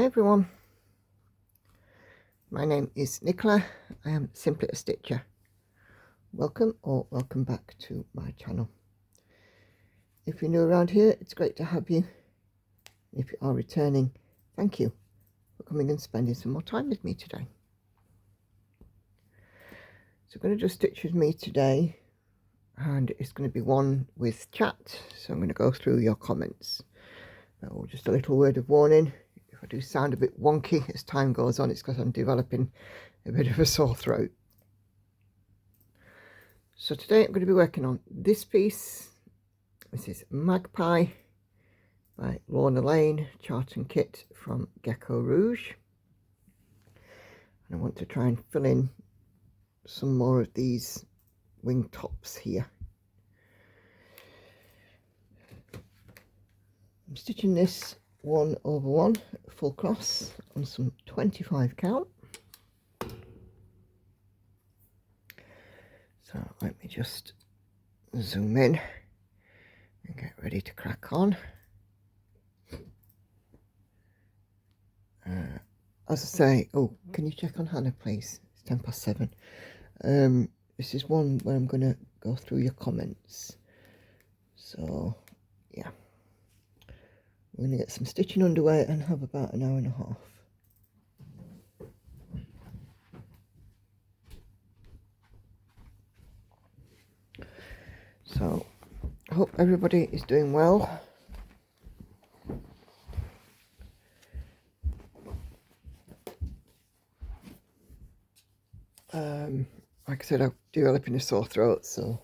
Hi everyone, my name is Nicola. I am simply a stitcher. Welcome or welcome back to my channel. If you're new around here, it's great to have you. If you are returning, thank you for coming and spending some more time with me today. So I'm going to do a stitch with me today, and it's going to be one with chat, so I'm going to go through your comments. Oh, just a little word of warning. If I do sound a bit wonky as time goes on, it's because I'm developing a bit of a sore throat. So today I'm going to be working on this piece. This is Magpie by Lorna, Laine, chart and kit from Geckorouge. And I want to try and fill in some more of these wing tops here. I'm stitching this 1/1 full cross on some 25 count. So let me just zoom in and get ready to crack on. As I say, oh, can you check on Hannah please? It's 7:10. This is one where I'm going to go through your comments. So yeah, we're going to get some stitching underway and have about an hour and a half. So I hope everybody is doing well. Like I said, I'm developing a sore throat, so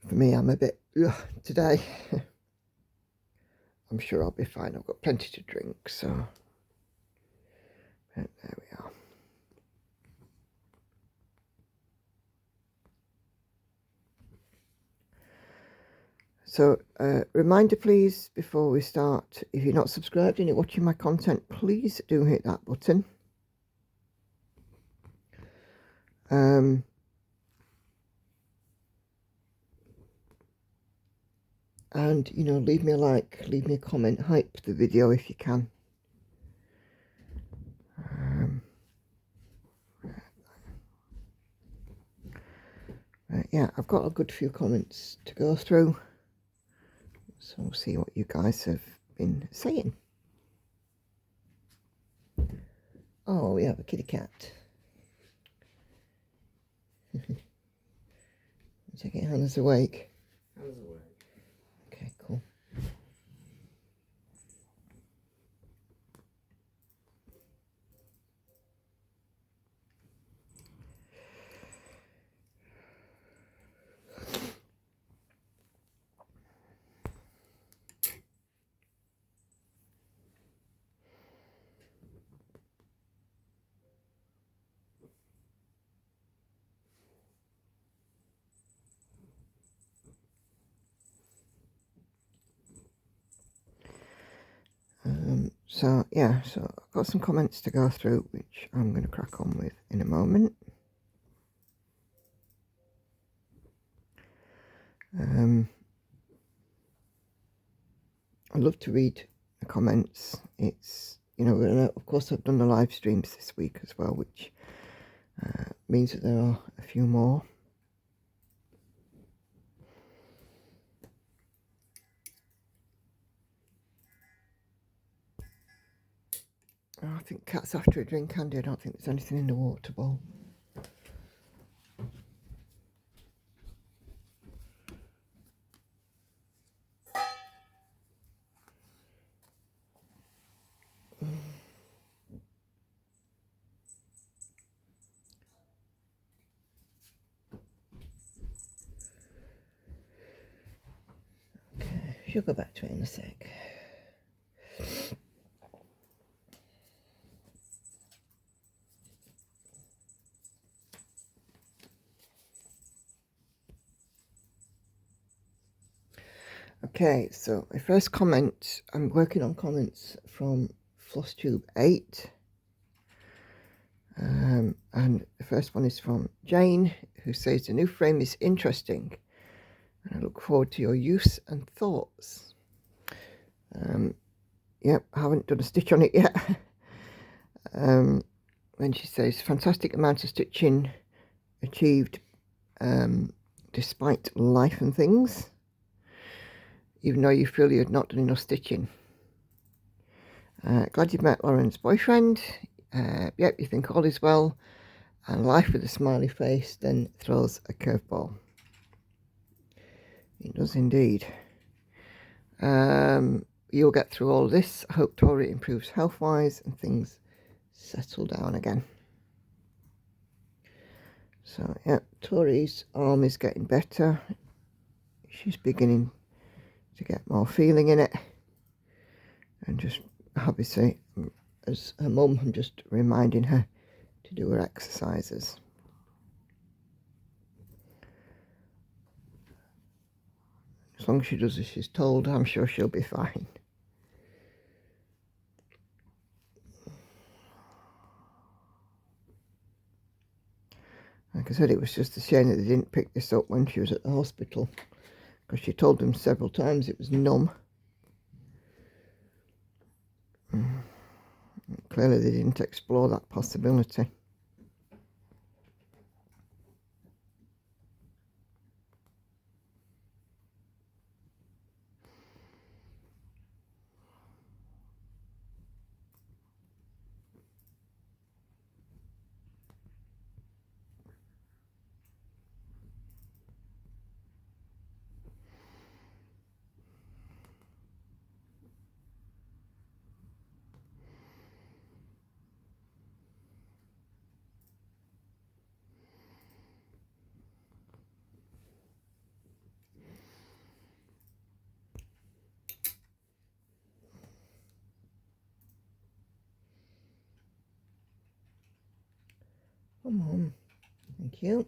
for me, I'm a bit today. I'm sure I'll be fine. I've got plenty to drink, so but there we are. So reminder please, before we start, if you're not subscribed and you're watching my content, please do hit that button. And you know, leave me a like, leave me a comment, hype the video if you can. Yeah, I've got a good few comments to go through, so we'll see what you guys have been saying. Oh, we have a kitty cat. Check it, Hannah's awake. Hannah's awake. Okay, cool. So yeah, so I've got some comments to go through, which I'm going to crack on with in a moment. I love to read the comments. It's, you know, of course I've done the live streams this week as well, which means that there are a few more. Oh, I think cat's after a drink, Andy. I don't think there's anything in the water bowl. Okay, she'll go back to it in a sec. Okay, so my first comment, I'm working on comments from Flosstube 8. And the first one is from Jane, who says the new frame is interesting and I look forward to your use and thoughts. Yep, I haven't done a stitch on it yet. When she says fantastic amount of stitching achieved despite life and things, even though you feel you had not done enough stitching. Glad you've met Lauren's boyfriend. Yep, you think all is well, and life with a smiley face then throws a curveball. It does indeed. You'll get through all this. I hope Tori improves health-wise and things settle down again. So yeah, Tori's arm is getting better. She's beginning to get more feeling in it, and just obviously as her mum, I'm just reminding her to do her exercises. As long as she does as she's told, I'm sure she'll be fine. Like I said, it was just a shame that they didn't pick this up when she was at the hospital, because she told them several times it was numb. Clearly they didn't explore that possibility. Come on, thank you.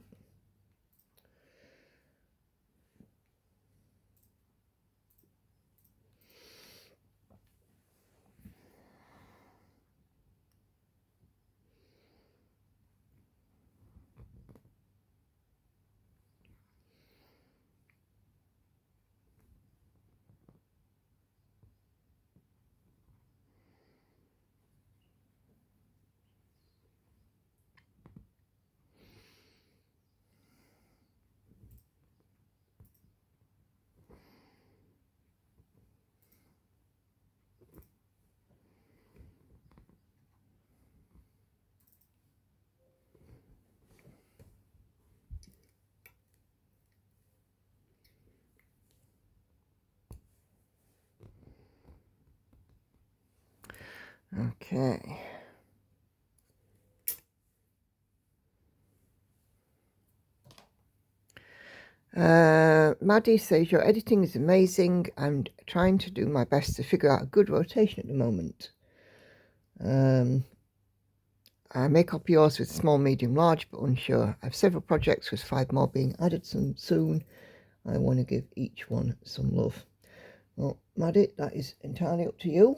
Okay. Maddie says your editing is amazing. I'm trying to do my best to figure out a good rotation at the moment. I may copy yours with small, medium, large, but unsure. I have several projects with 5 more being added soon. I want to give each one some love. Well, Maddie, that is entirely up to you.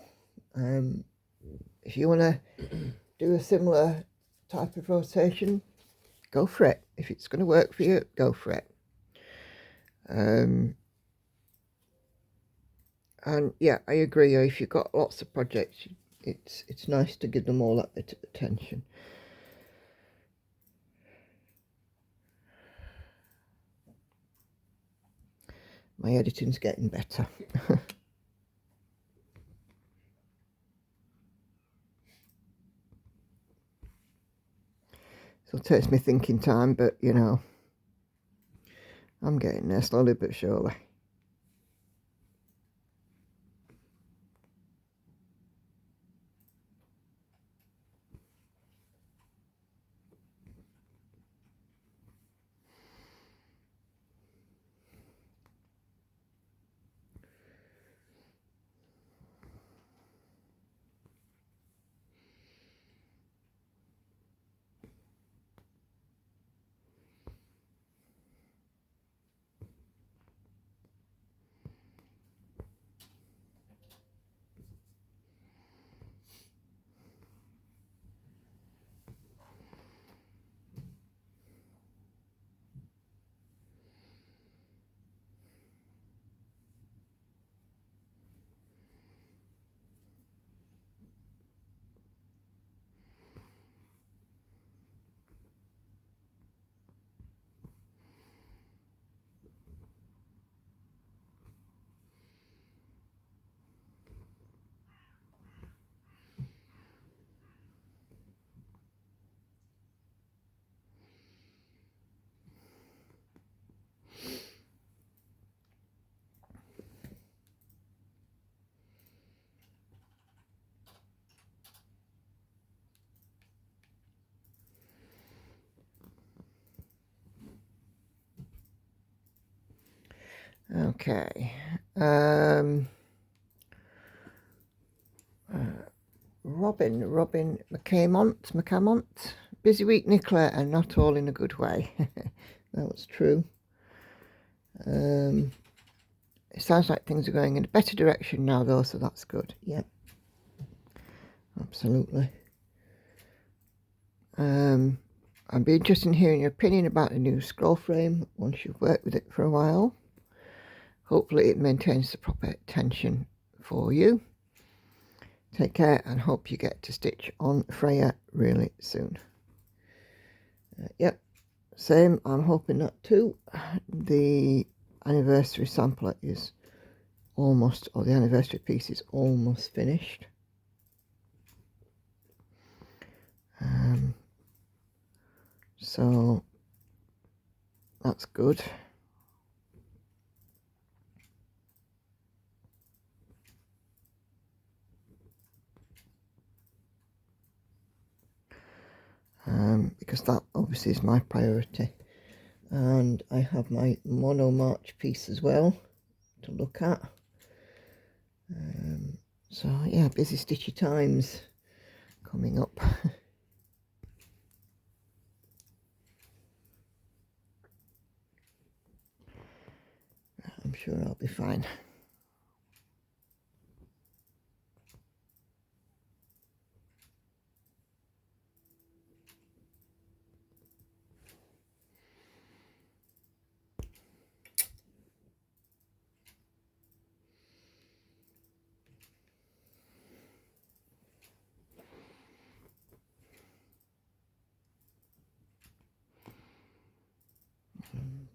If you want to do a similar type of rotation, go for it. If it's going to work for you, go for it. And yeah, I agree. If you've got lots of projects, it's nice to give them all that bit of attention. My editing's getting better. So it takes me thinking time, but you know, I'm getting there slowly but surely. Okay. Robin McCamont. Busy week, Nicola, and not all in a good way. That was true. It sounds like things are going in a better direction now, though, so that's good. Yep. Absolutely. I'd be interested in hearing your opinion about the new scroll frame once you've worked with it for a while. Hopefully it maintains the proper tension for you. Take care and hope you get to stitch on Freya really soon. Yep, same, I'm hoping that too. The anniversary sampler is almost, or the anniversary piece is almost finished. So that's good. Because that obviously is my priority, and I have my mono March piece as well to look at. So yeah, busy stitchy times coming up. I'm sure I'll be fine.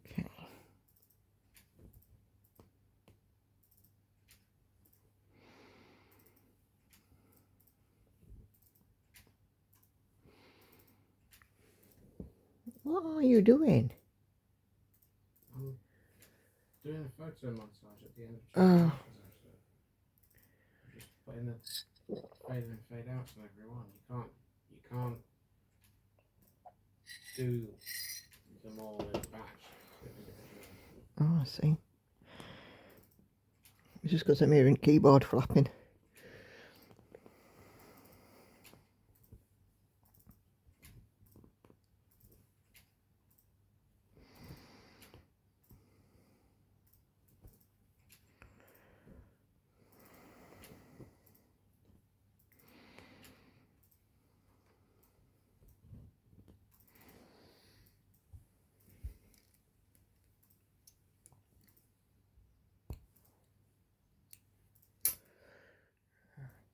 Okay. What are you doing? I'm doing a photo montage at the end of Oh. Just putting the fade in and fade out to everyone. You can't do them all in a batch. Oh, I see. It's just because I'm hearing keyboard flapping.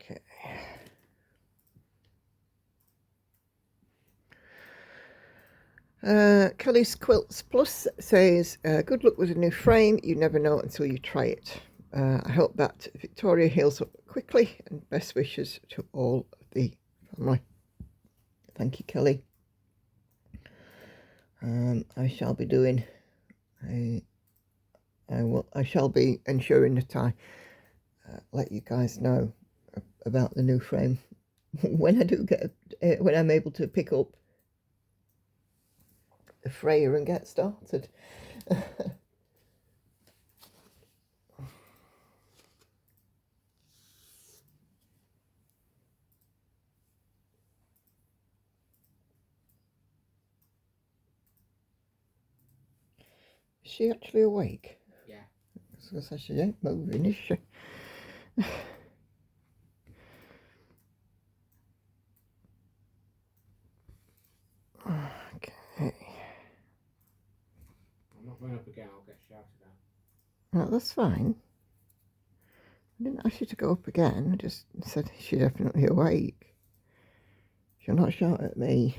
Okay. Kelly's Quilts Plus says, good luck with a new frame. You never know until you try it. I hope that Victoria heals up quickly, and best wishes to all of the family. Thank you, Kelly. I shall be doing I shall be ensuring that I let you guys know about the new frame when I do get when I'm able to pick up the Freya and get started. Is she actually awake? Yeah. So she ain't moving, is she? Okay. I'm not going up again, I'll get shouted at. No, that's fine. I didn't ask you to go up again. I just said she's definitely awake. She'll not shout at me.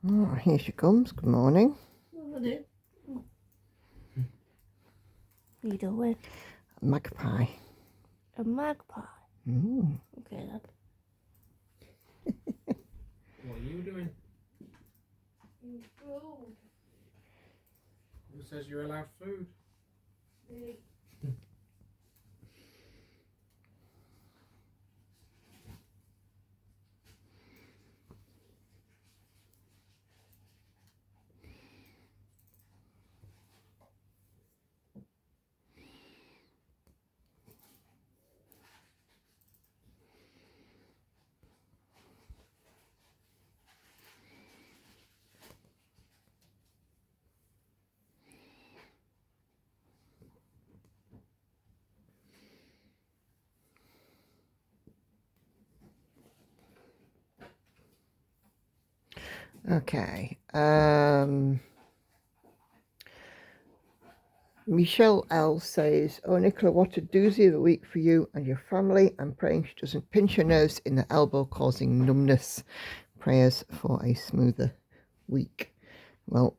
Oh, here she comes. Good morning. What are you doing? Magpie. A magpie. Mm. Okay then. What are you doing? Food. Who says you're allowed food? Okay. Michelle L says, "Oh, Nicola, what a doozy of a week for you and your family. I'm praying she doesn't pinch her nerves in the elbow, causing numbness. Prayers for a smoother week." Well,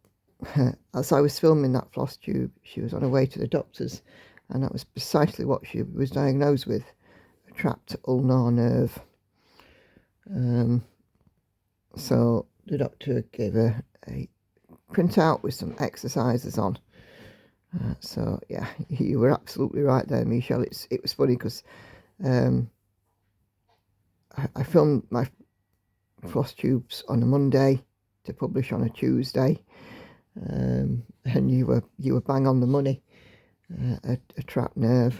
as I was filming that Flosstube, she was on her way to the doctor's, and that was precisely what she was diagnosed with, a trapped ulnar nerve. So the doctor gave her a printout with some exercises on. So yeah, you were absolutely right there, Michelle. It was funny because I filmed my floss tubes on a Monday to publish on a Tuesday, and you were bang on the money. A trapped nerve.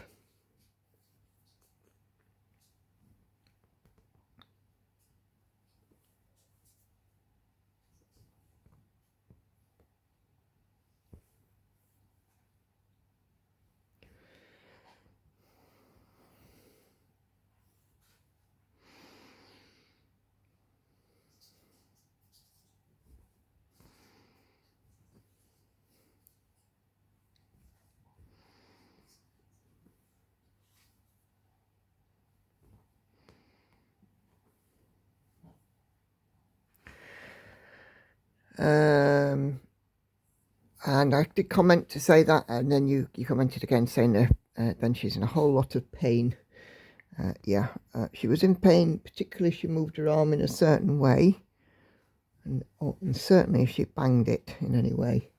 And I did comment to say that, and then you commented again saying that then she's in a whole lot of pain. Yeah, she was in pain, particularly if she moved her arm in a certain way, and certainly if she banged it in any way.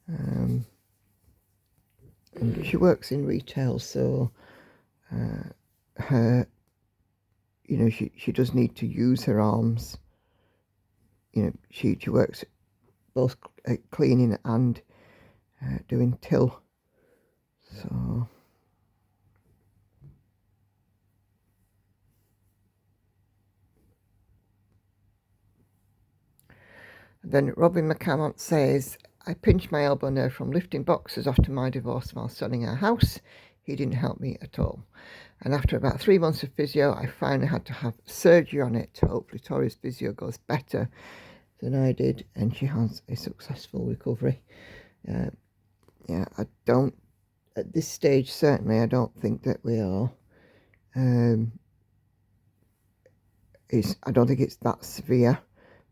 And she works in retail, so her, she does need to use her arms. She works both cleaning and doing till. So then Robin McCammont says, "I pinched my elbow nerve from lifting boxes after my divorce while selling our house. He didn't help me at all. And after about 3 months of physio, I finally had to have surgery on it. Hopefully Tori's physio goes better than I did, and she has a successful recovery." Yeah, I don't, at this stage, certainly, I don't think that we are. I don't think it's that severe,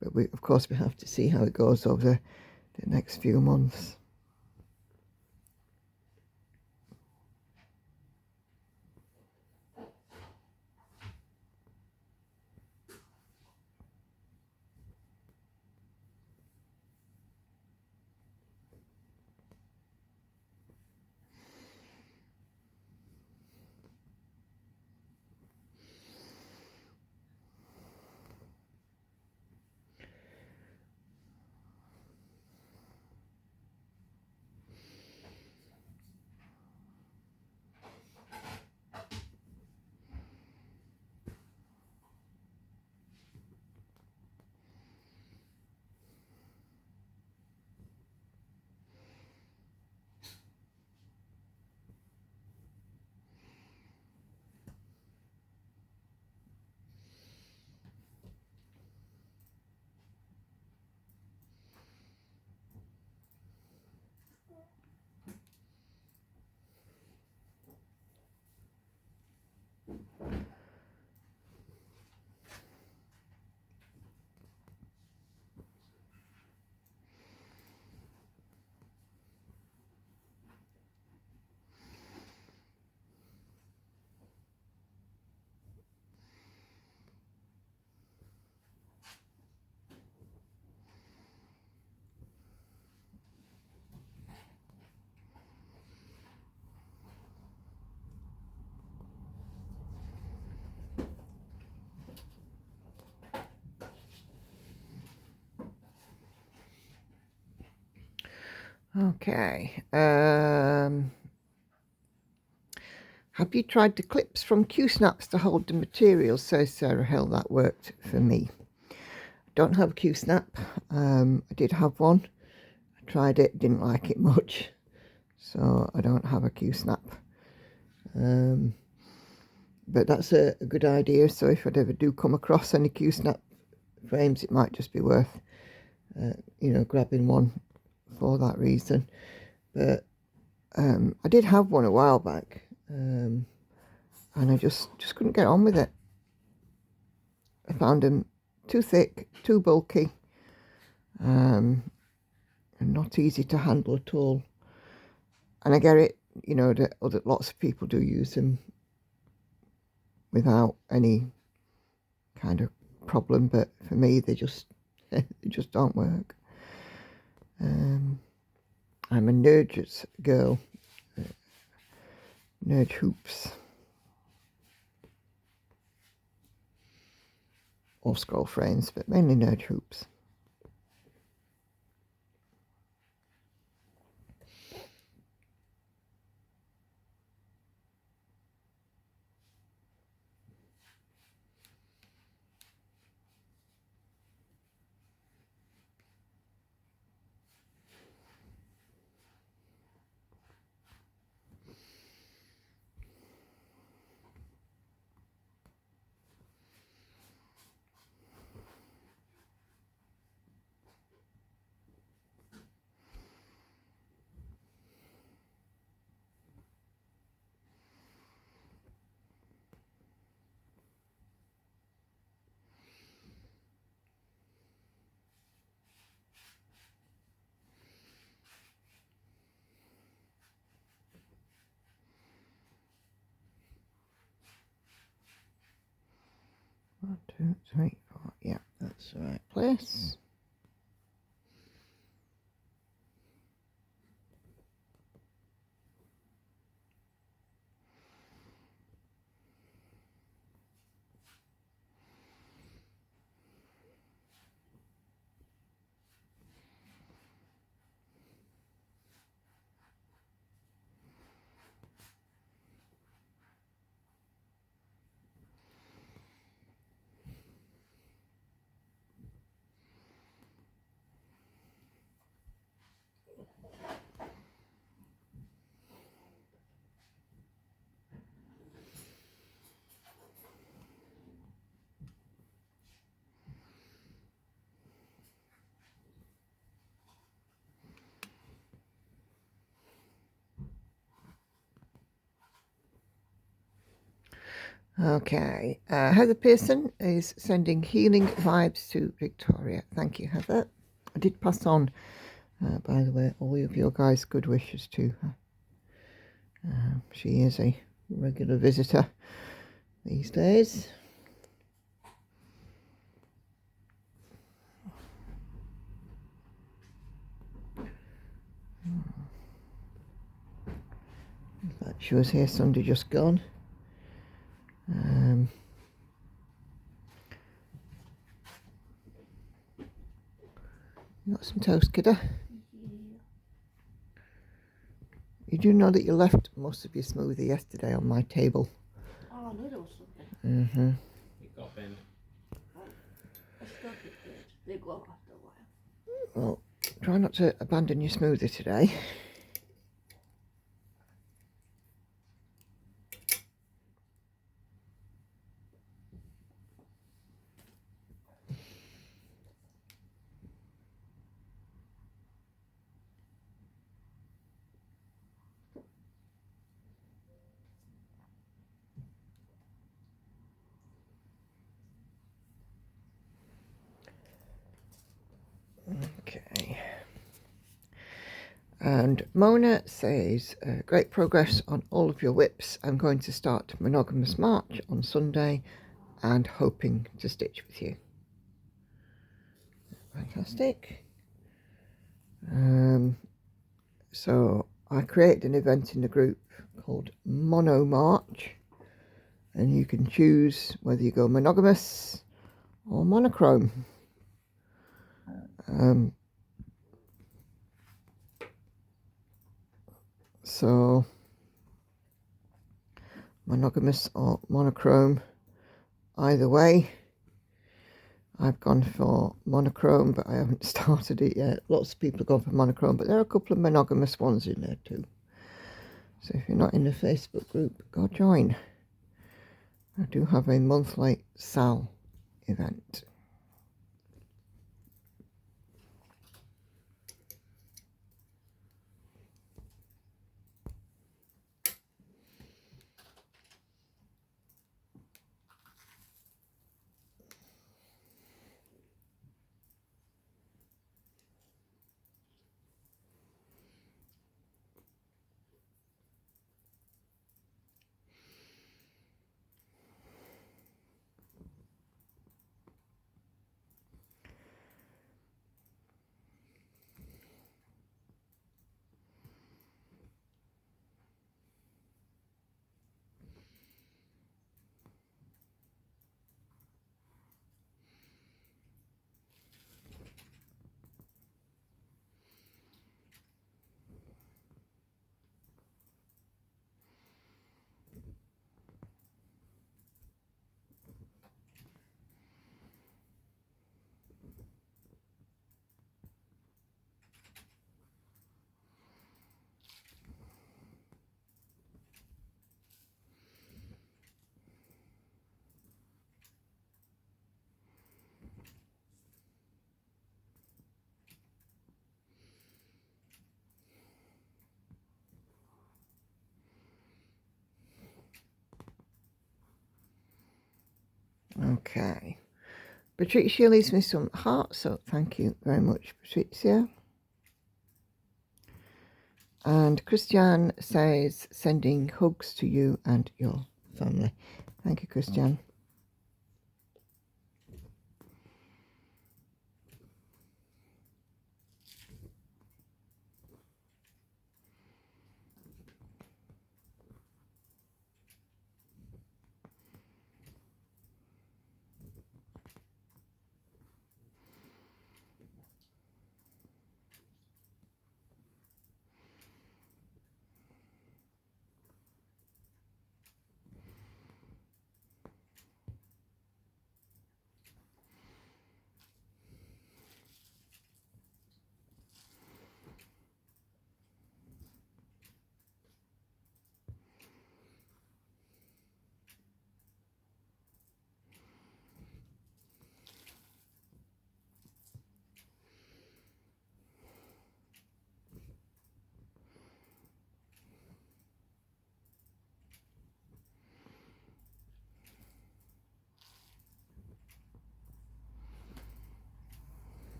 but of course we have to see how it goes over the next few months. Okay. Have you tried the clips from Q-snaps to hold the material? Says Sarah Hill. That worked for me. Don't have a Q-snap. I did have one. I tried it, didn't like it much. So I don't have a Q-snap. But that's a good idea. So if I ever do come across any Q-snap frames, it might just be worth, you know, grabbing one for that reason. But I did have one a while back, and I just couldn't get on with it. I found them too thick, too bulky, and not easy to handle at all. And I get it, you know, that lots of people do use them without any kind of problem, but for me they just they just don't work. I'm a Nerd's girl. Nerd hoops or scroll frames, but mainly nerd hoops. One, two, three, four. Yeah, that's the right place. Okay, Heather Pearson is sending healing vibes to Victoria. Thank you, Heather. I did pass on, by the way, all of your guys' good wishes to her. She is a regular visitor these days. She was here Sunday just gone. You got some toast, kiddo? You do know that you left most of your smoothie yesterday on my table. Oh, I knew there was something. Mm-hmm. It got bent. I stuck it there. They go off after a while. Well, try not to abandon your smoothie today. Okay. And Mona says, great progress on all of your whips. I'm going to start Monogamous March on Sunday and hoping to stitch with you. Fantastic. So I created an event in the group called Mono March, and you can choose whether you go monogamous or monochrome. So monogamous or monochrome, either way. I've gone for monochrome, but I haven't started it yet. Lots of people have gone for monochrome, but there are a couple of monogamous ones in there too. So if you're not in the Facebook group, go join. I do have a monthly SAL event. Okay. Patricia leaves me some hearts, so thank you very much, Patricia. And Christian says, sending hugs to you and your family. Thank you, Christian.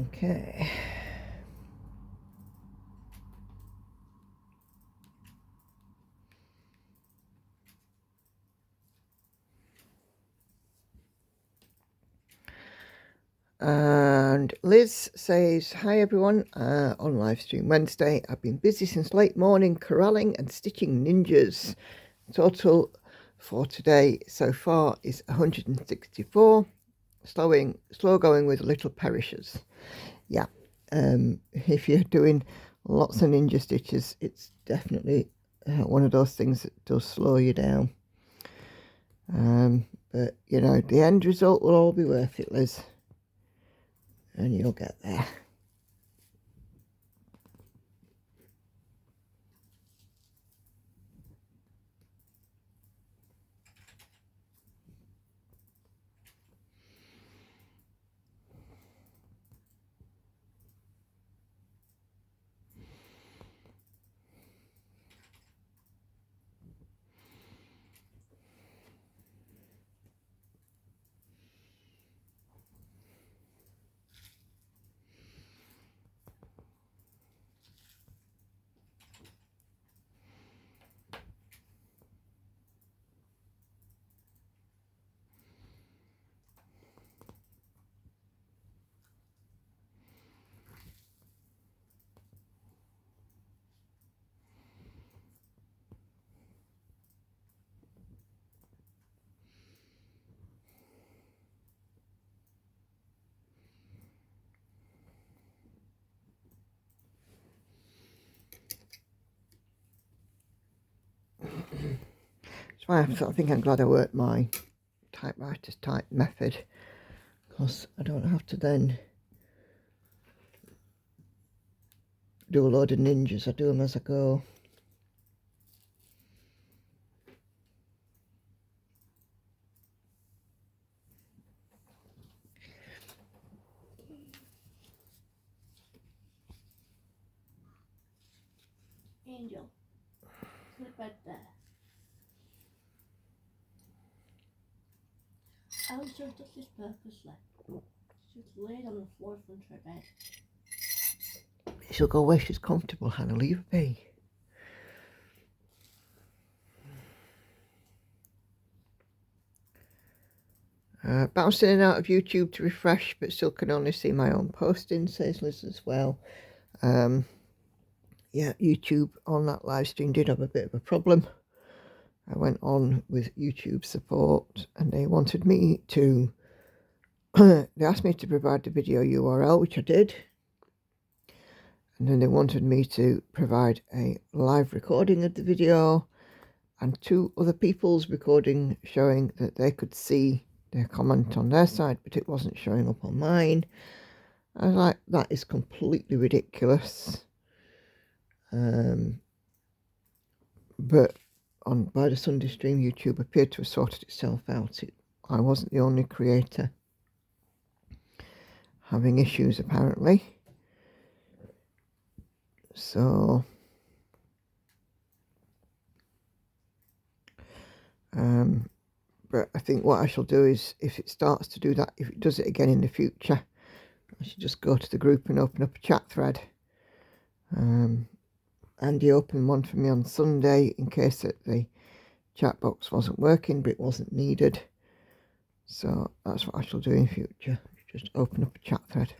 Okay. And Liz says, hi everyone, on Livestream Wednesday. I've been busy since late morning corralling and stitching ninjas. Total for today so far is 164. Slow going with little perishes. Yeah, if you're doing lots of ninja stitches, it's definitely one of those things that does slow you down. But you know, the end result will all be worth it, Liz, and you'll get there. why I think I'm glad I worked my typewriter's type method, because I don't have to then do a load of ninjas. I do them as I go. Angel, sleep right there. I was doing this purposely. She was laid on the floor in front of her bed. She'll go where she's comfortable, Hannah. Leave her be. Bouncing in and out of YouTube to refresh, but still can only see my own postings, says Liz as well. Yeah, YouTube on that live stream did have a bit of a problem. I went on with YouTube support and they wanted me to, they asked me to provide the video URL, which I did. And then they wanted me to provide a live recording of the video and 2 other people's recording showing that they could see their comment on their side, but it wasn't showing up on mine. I was like, that is completely ridiculous. But by the Sunday stream, YouTube appeared to have sorted itself out. I wasn't the only creator having issues, apparently. So, but I think what I shall do is, if it starts to do that, if it does it again in the future, I should just go to the group and open up a chat thread. Andy opened one for me on Sunday in case that the chat box wasn't working, but it wasn't needed. So that's what I shall do in future. Just open up a chat thread.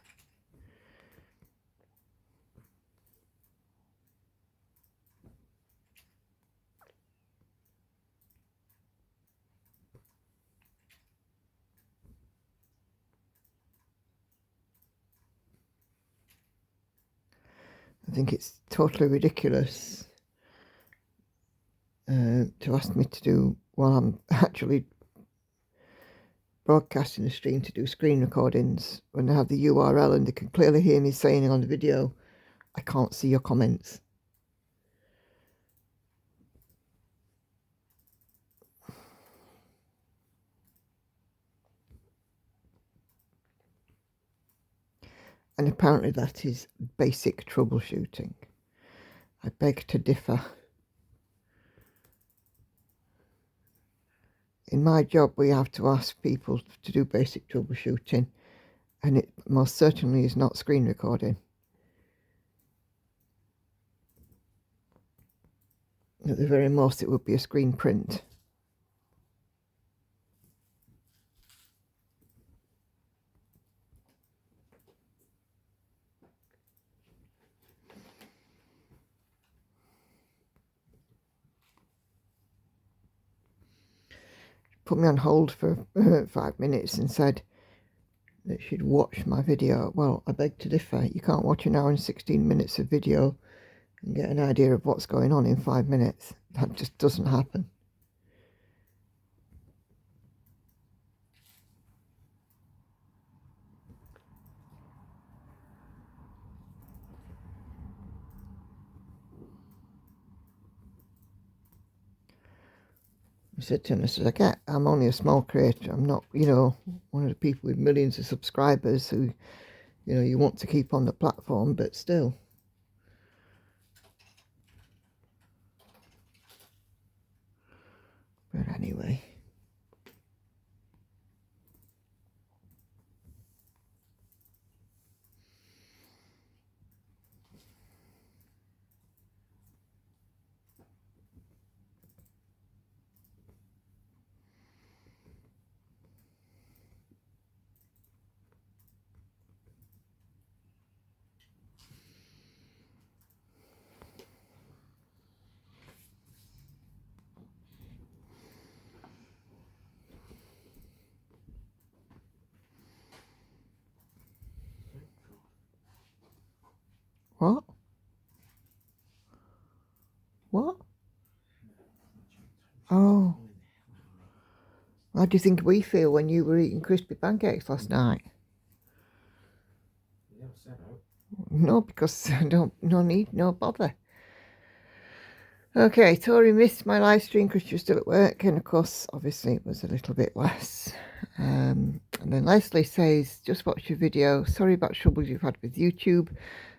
I think it's totally ridiculous to ask me to do, while I'm actually broadcasting the stream, to do screen recordings when I have the URL and they can clearly hear me saying on the video, I can't see your comments. And apparently that is basic troubleshooting. I beg to differ. In my job, we have to ask people to do basic troubleshooting, and it most certainly is not screen recording. At the very most, it would be a screen print. Put me on hold for 5 minutes and said that she'd watch my video. Well, I beg to differ. You can't watch an hour and 16 minutes of video and get an idea of what's going on in 5 minutes. That just doesn't happen. I said to him, I said, I'm only a small creator. I'm not, one of the people with millions of subscribers who, you want to keep on the platform, but still. But anyway. How do you think we feel when you were eating crispy pancakes last night? You never said out. No, because no need, no bother. Okay, Tori missed my live stream because she was still at work, and of course, obviously, it was a little bit less. And then Lesley says, just watch your video. Sorry about troubles you've had with YouTube.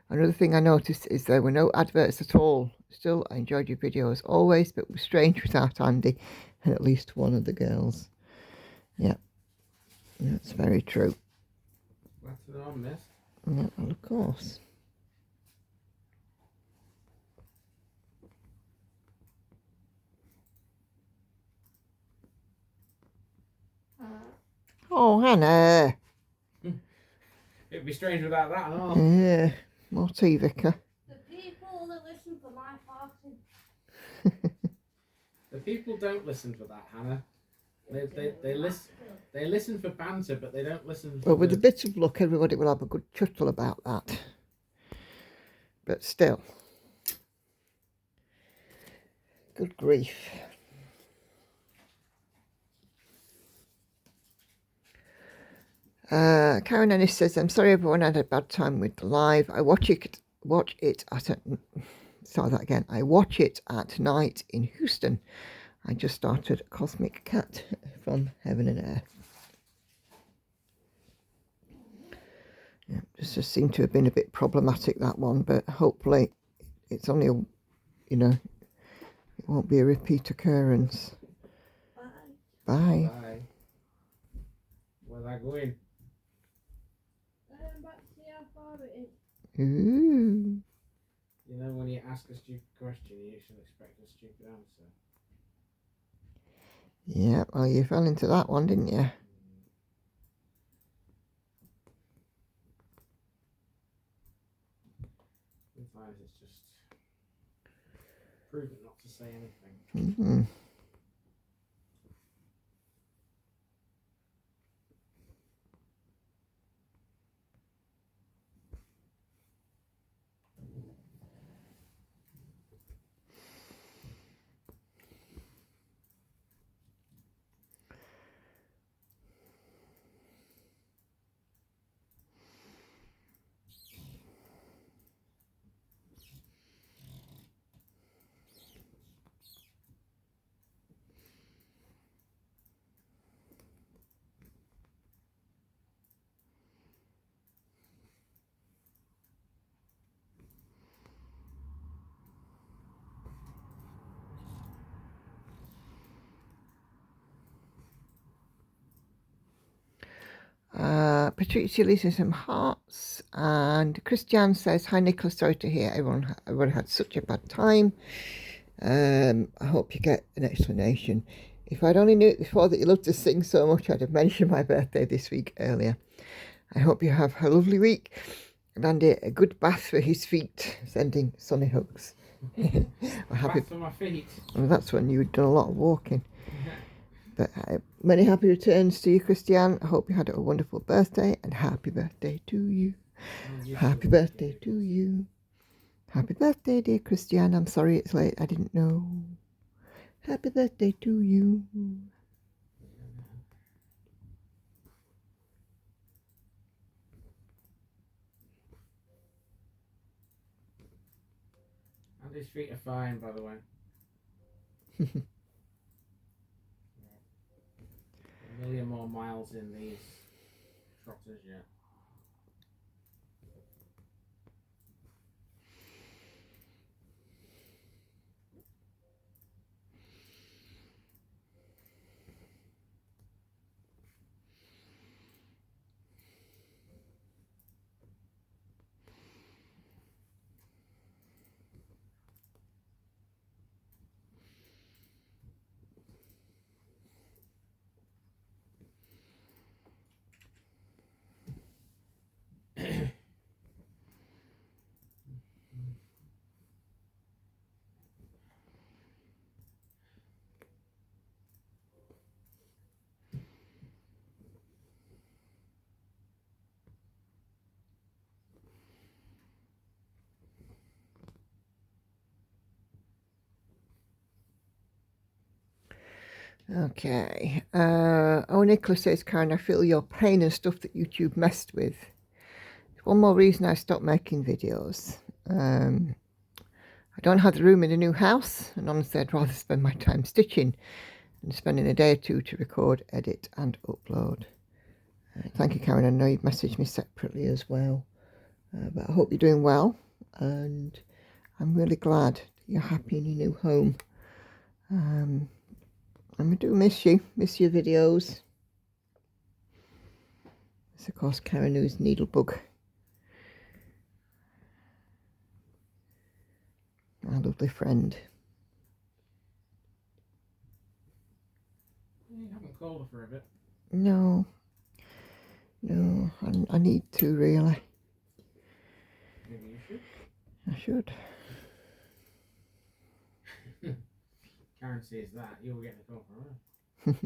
Another thing I noticed is there were no adverts at all. Still, I enjoyed your video as always, but it was strange without Andy and at least one of the girls. Yeah, that's very true. That's what I missed. Yeah, well, of course. Oh, Hannah. It'd be strange without that and all. Yeah, more tea, Vicar. The people that listen for my farting. The people don't listen for that, Hannah. They listen for banter, but they don't listen for Well, with a bit of luck, everybody will have a good chuckle about that. But still. Good grief. Karen Ennis says, I'm sorry everyone had a bad time with the live. I watch it at night in Houston. I just started Cosmic Cat from Heaven and Earth. Yeah, just seemed to have been a bit problematic, that one, but hopefully it's only it won't be a repeat occurrence. Bye. Bye. Bye. Where's that going? Back to see how far it is. Ooh. You know, when you ask a stupid question, you should expect a stupid answer. Yeah, well, you fell into that one, didn't you? Sometimes it's just prudent not to say anything. Mm-hmm. Patricia leaves some hearts, and Christiane says, hi Nicola, sorry to hear everyone had such a bad time. I hope you get an explanation. If I'd only knew it before that you love to sing so much, I'd have mentioned my birthday this week earlier. I hope you have a lovely week, and Andy a good bath for his feet, sending sunny hugs. Back for my feet. Well, that's when you'd done a lot of walking. But many happy returns to you, Christiane. I hope you had a wonderful birthday, and happy birthday to you. Happy birthday to you. Happy birthday, dear Christiane. I'm sorry it's late. I didn't know. Happy birthday to you. And his feet are fine, by the way. A million more miles in these trotters yet. Okay. Oh, Nicholas says, Karen, I feel your pain and stuff that YouTube messed with. One more reason I stopped making videos. I don't have the room in a new house, and honestly I'd rather spend my time stitching than spending a day or two to record, edit and upload. Thank you, Karen. I know you've messaged me separately as well, but I hope you're doing well, and I'm really glad that you're happy in your new home. And I do miss you, miss your videos. It's of course Karen, who's Needlebug, our lovely friend. You haven't called her for a bit. No, I need to really. Maybe you should. I should. Karen says that, you'll get the call for her.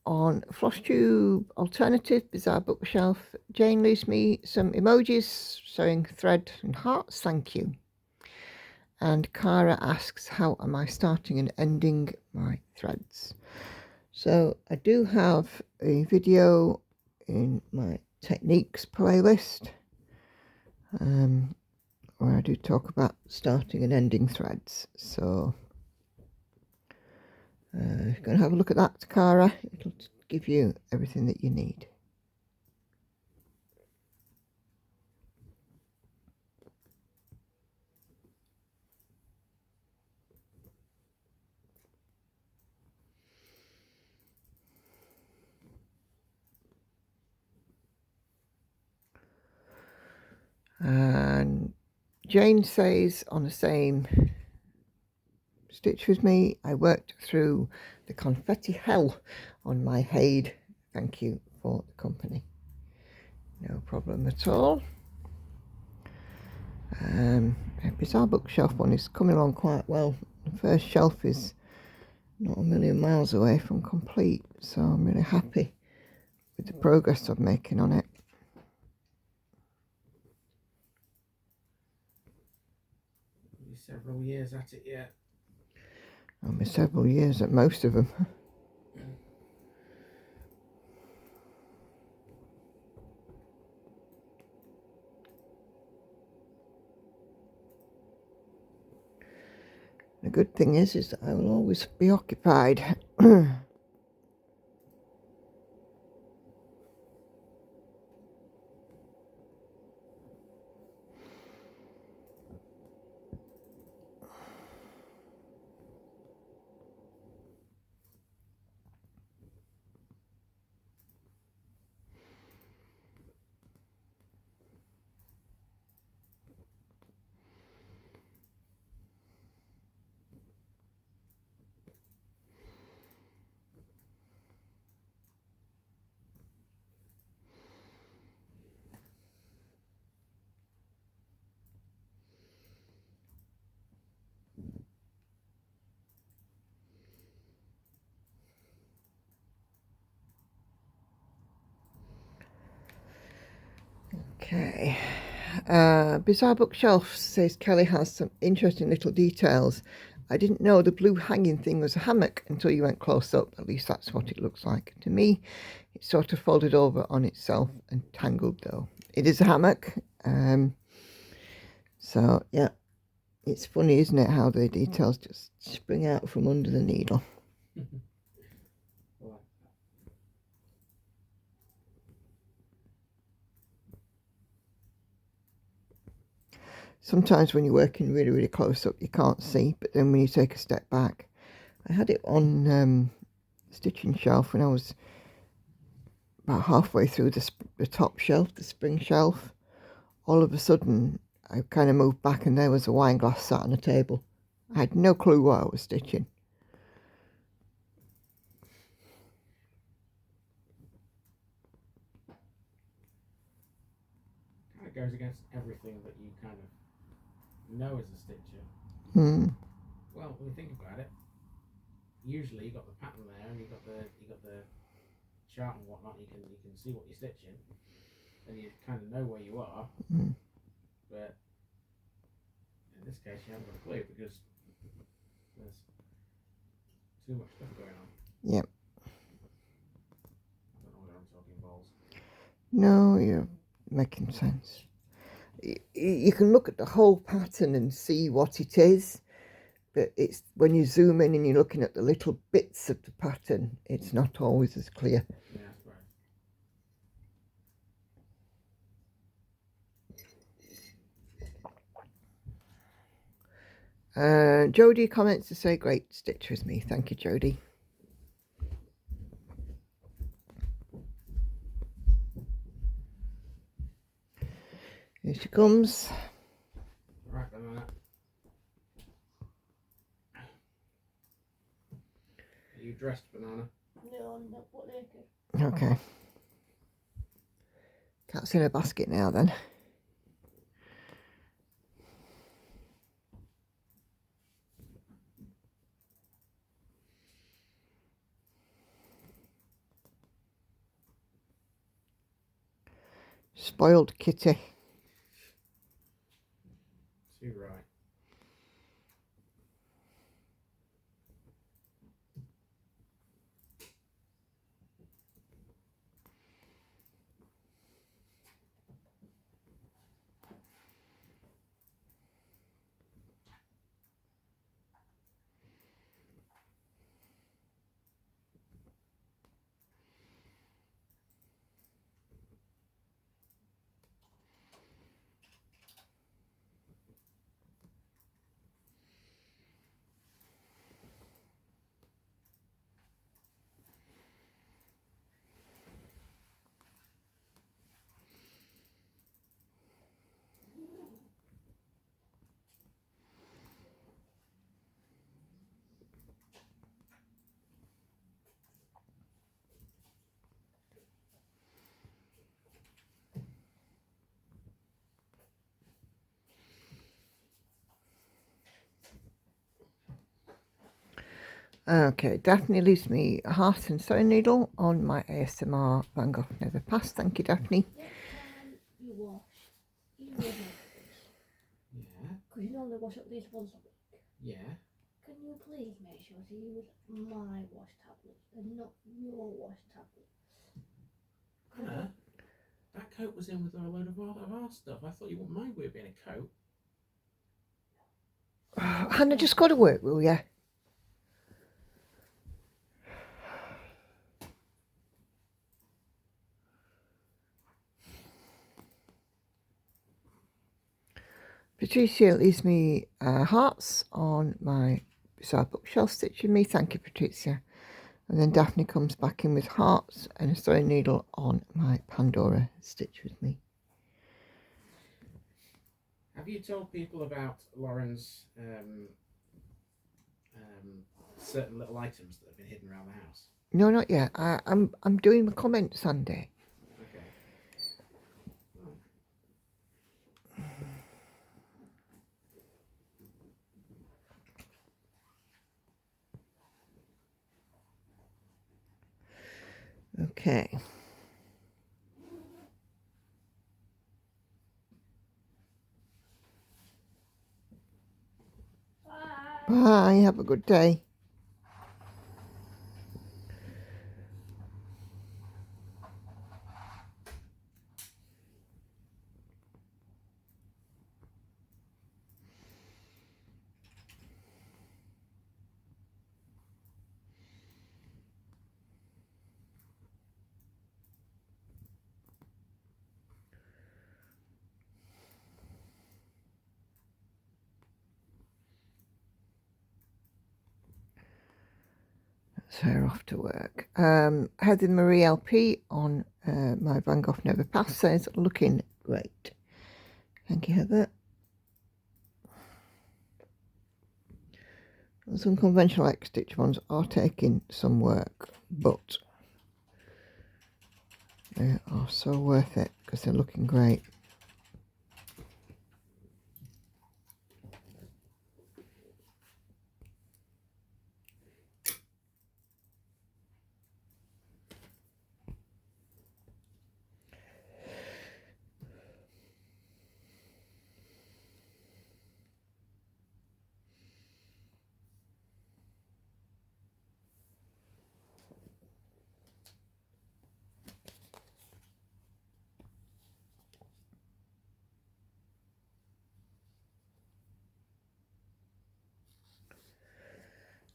On Flosstube Alternative Bizarre Bookshelf, Jane leaves me some emojis showing thread and hearts, thank you. And Cara asks, how am I starting and ending my threads? So I do have a video in my techniques playlist where I do talk about starting and ending threads. So if you're going to have a look at that, Cara, it'll give you everything that you need. And Jane says on the same stitch with me, I worked through the confetti hell on my Haid. Thank you for the company. No problem at all. A Bizarre Bookshelf one is coming along quite well. The first shelf is not a million miles away from complete, so I'm really happy with the progress I'm making on it. You're several years at it yet. I'll be several years at most of them. The good thing is that I will always be occupied. Okay. Bizarre Bookshelf says Kelly has some interesting little details. I didn't know the blue hanging thing was a hammock until you went close up. At least that's what it looks like. To me, it's sort of folded over on itself and tangled though. It is a hammock. So, yeah. It's funny, isn't it, how the details just spring out from under the needle. Sometimes when you're working really, really close up, you can't see, but then when you take a step back, I had it on stitching shelf when I was about halfway through the top shelf, the spring shelf. All of a sudden, I kind of moved back and there was a wine glass sat on a table. I had no clue what I was stitching. That goes against everything that you kind of know as a stitcher. Hmm. Well, when you think about it, usually you've got the pattern there and you've got the chart and whatnot. You can see what you're stitching, and you kind of know where you are. Mm. But in this case, you haven't got a clue because there's too much stuff going on. Yep. I don't know whether I'm talking balls. No, you're making sense. You can look at the whole pattern and see what it is, but it's when you zoom in and you're looking at the little bits of the pattern, it's not always as clear. Yeah, that's right. Jodie comments to say, great stitch with me. Thank you, Jodie. Here she comes. Right, banana. Are you dressed, banana? No, I'm not what they could. Okay. Cat's in a basket now then. Spoiled kitty. Too right. Okay, Daphne leaves me a heart and sewing needle on my ASMR Van Gogh Never Pass. Thank you, Daphne. Next time you wash, you will make this. Yeah. Because you normally wash at least once a week. Yeah. Can you please make sure to use my wash tablets and not your wash tablets? Hannah, that coat was in with a load of our stuff. I thought you wouldn't mind with it being a coat. Hannah, just go to work, will ya? Patricia leaves me hearts on my beside bookshelf stitching me. Thank you, Patricia. And then Daphne comes back in with hearts and a sewing needle on my Pandora stitch with me. Have you told people about Lauren's certain little items that have been hidden around the house? No, not yet. I'm doing the comment Sunday. Okay. Okay. Bye. Bye. Have a good day. So her off to work. Heather Marie LP on my Van Gogh Never Pass says, looking great. Thank you, Heather. Those unconventional X Stitch ones are taking some work, but they are so worth it because they're looking great.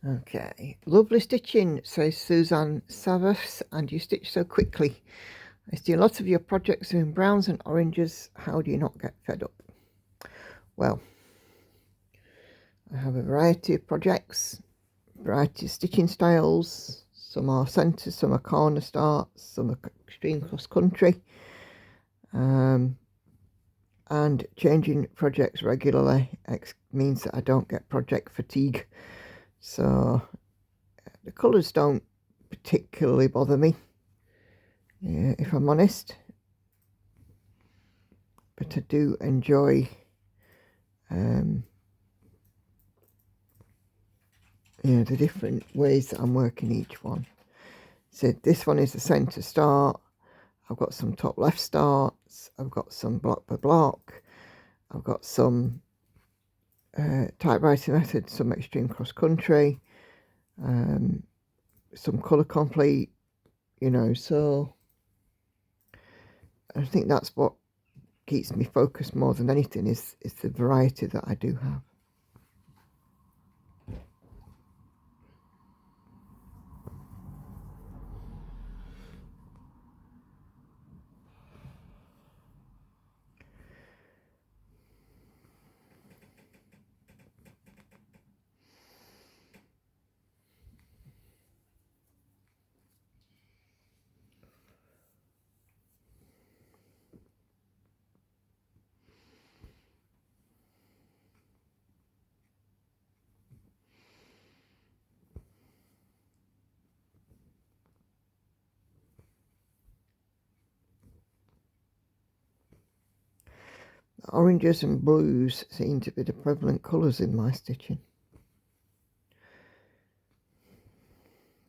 Okay, lovely stitching, says Suzanne Savas, and you stitch so quickly. I see a lot of your projects are in browns and oranges. How do you not get fed up? Well, I have a variety of projects, variety of stitching styles. Some are centre, some are corner starts, some are extreme cross country. And changing projects regularly means that I don't get project fatigue. So the colours don't particularly bother me, if I'm honest. But I do enjoy the different ways that I'm working each one. So this one is the centre start. I've got some top left starts. I've got some block by block. I've got some typewriting method, some extreme cross country, some colour complete, so I think that's what keeps me focused more than anything is the variety that I do have. Oranges and blues seem to be the prevalent colours in my stitching,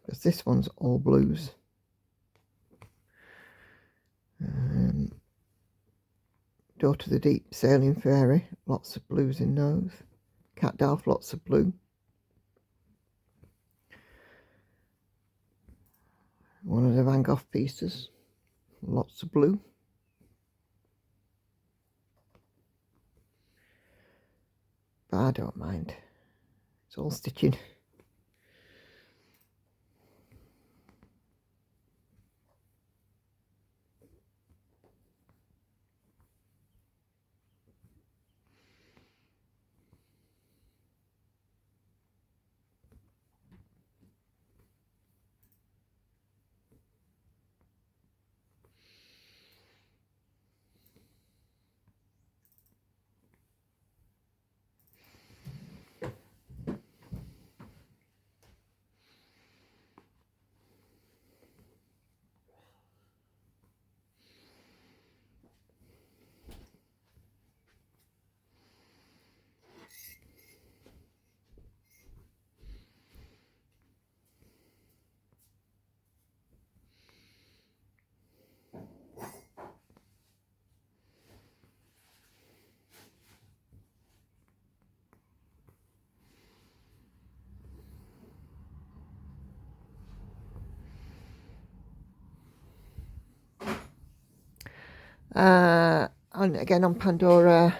because this one's all blues. Daughter of the Deep, Sailing Fairy, lots of blues in those. CatDalph, lots of blue. One of the Van Gogh pieces, lots of blue. But I don't mind, it's all stitching. And again on Pandora,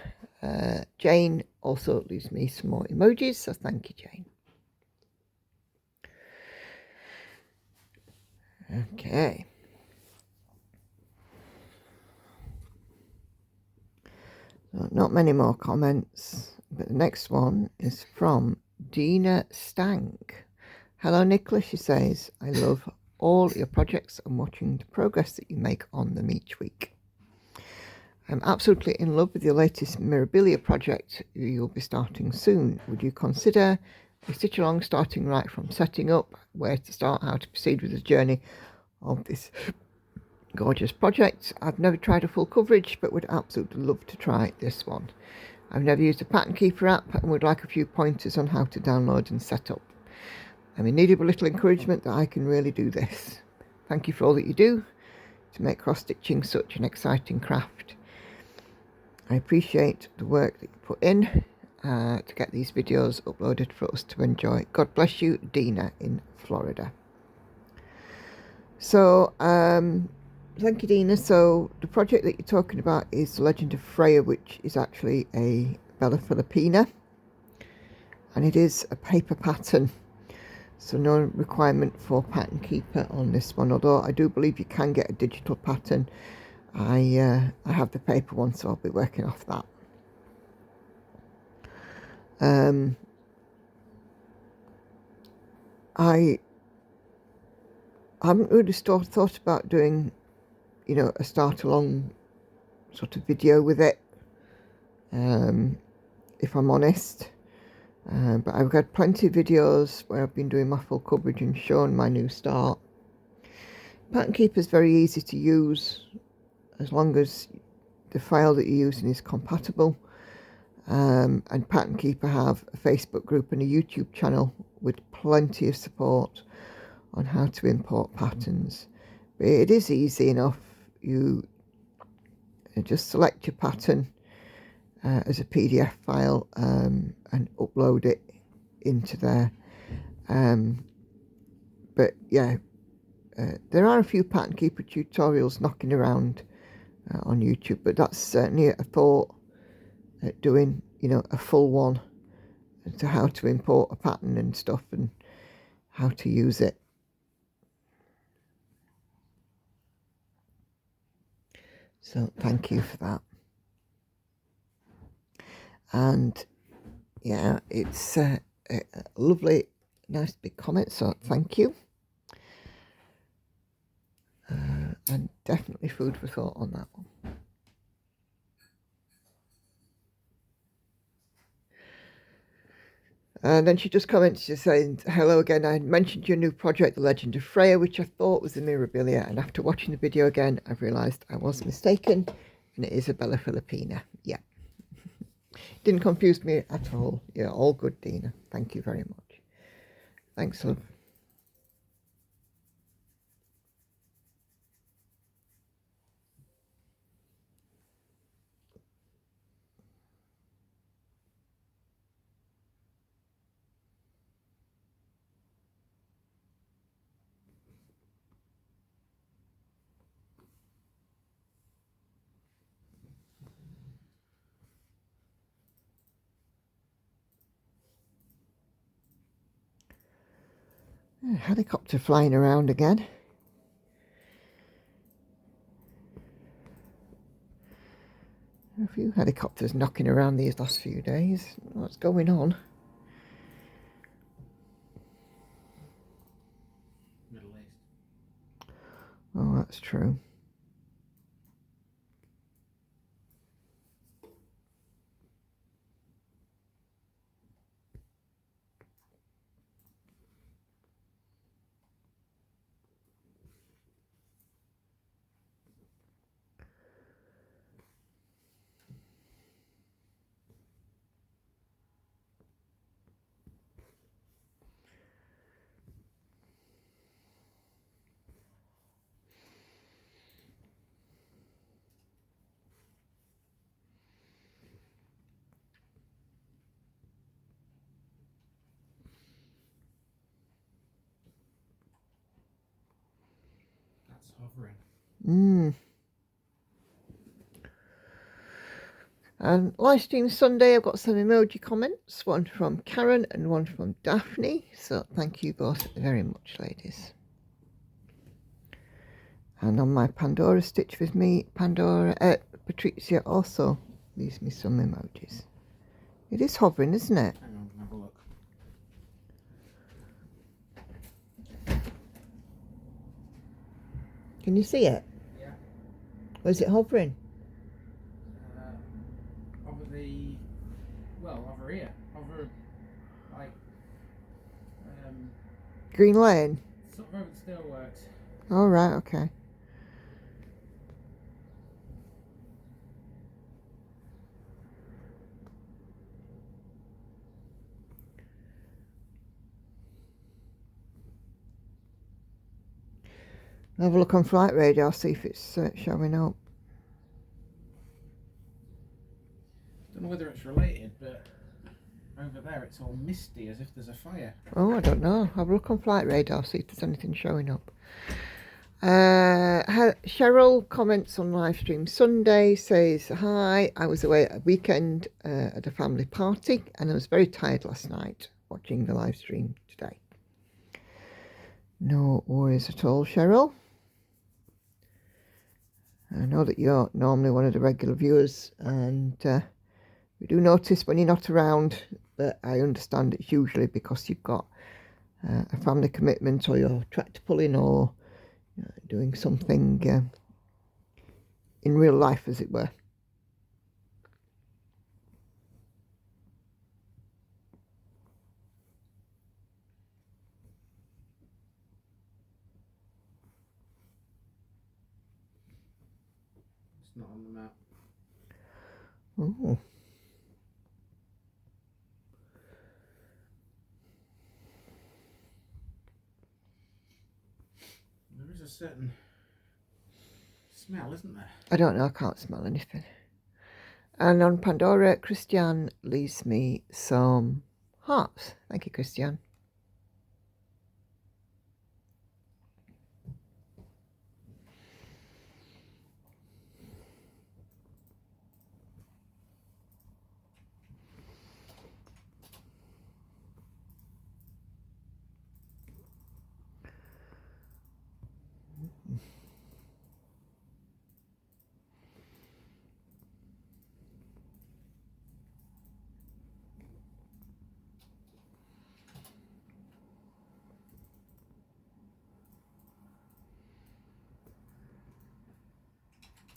Jane also leaves me some more emojis, so thank you, Jane. Okay. So not many more comments, but the next one is from Dina Stank. Hello, Nicola, she says, I love all your projects and watching the progress that you make on them each week. I'm absolutely in love with your latest Mirabilia project you'll be starting soon. Would you consider a stitch along starting right from setting up, where to start, how to proceed with the journey of this gorgeous project? I've never tried a full coverage, but would absolutely love to try this one. I've never used a pattern keeper app and would like a few pointers on how to download and set up. I'm in need of a little encouragement that I can really do this. Thank you for all that you do to make cross-stitching such an exciting craft. I appreciate the work that you put in to get these videos uploaded for us to enjoy. God bless you, Dina in Florida. So, thank you, Dina. So, the project that you're talking about is The Legend of Freya, which is actually a Bella Filipina. And it is a paper pattern. So no requirement for pattern keeper on this one, although I do believe you can get a digital pattern. I have the paper one, so I'll be working off that. I haven't really thought about doing, you know, a start along sort of video with it, if I'm honest. But I've got plenty of videos where I've been doing my full coverage and showing my new start. Pattern Keeper is very easy to use as long as the file that you're using is compatible. And Pattern Keeper have a Facebook group and a YouTube channel with plenty of support on how to import patterns. But it is easy enough. You just select your pattern as a PDF file and upload it into there. But yeah, there are a few Pattern Keeper tutorials knocking around on YouTube, but that's certainly a thought at doing, you know, a full one to how to import a pattern and stuff and how to use it. So thank you for that. And yeah, it's a lovely, nice big comment, so thank you. And definitely food for thought on that one. And then she just comments, she's saying, hello again, I mentioned your new project, The Legend of Freya, which I thought was the Mirabilia, and after watching the video again, I've realised I was mistaken, and it is a Bella Filipina. Yeah. Didn't confuse me at all. Yeah, all good, Dina. Thank you very much. Thanks, love. Helicopter flying around again. A few helicopters knocking around these last few days. What's going on? Middle East. Oh, that's true. That's hovering. And live stream Sunday, I've got some emoji comments, one from Karen and one from Daphne. So thank you both very much, ladies. And on my Pandora Stitch with me, Patricia also leaves me some emojis. It is hovering, isn't it? Hang on, have a look. Can you see it? Yeah. Or is it hovering? Over here. Over, like, Green Lane? sort of over the steelworks. Oh, right, okay. Have a look on Flight Radar, see if it's showing up. Don't know whether it's related, but over there it's all misty as if there's a fire. Oh, I don't know. Have a look on Flight Radar, see if there's anything showing up. Cheryl comments on live stream Sunday, says, hi, I was away at a weekend at a family party and I was very tired last night watching the live stream today. No worries at all, Cheryl. I know that you're normally one of the regular viewers, and we do notice when you're not around, but I understand it's usually because you've got a family commitment, or you're tractor pulling, or doing something in real life, as it were. It's not on the map. Oh. There is a certain smell, isn't there? I don't know, I can't smell anything. And on Pandora, Christian leaves me some hearts. Thank you, Christian.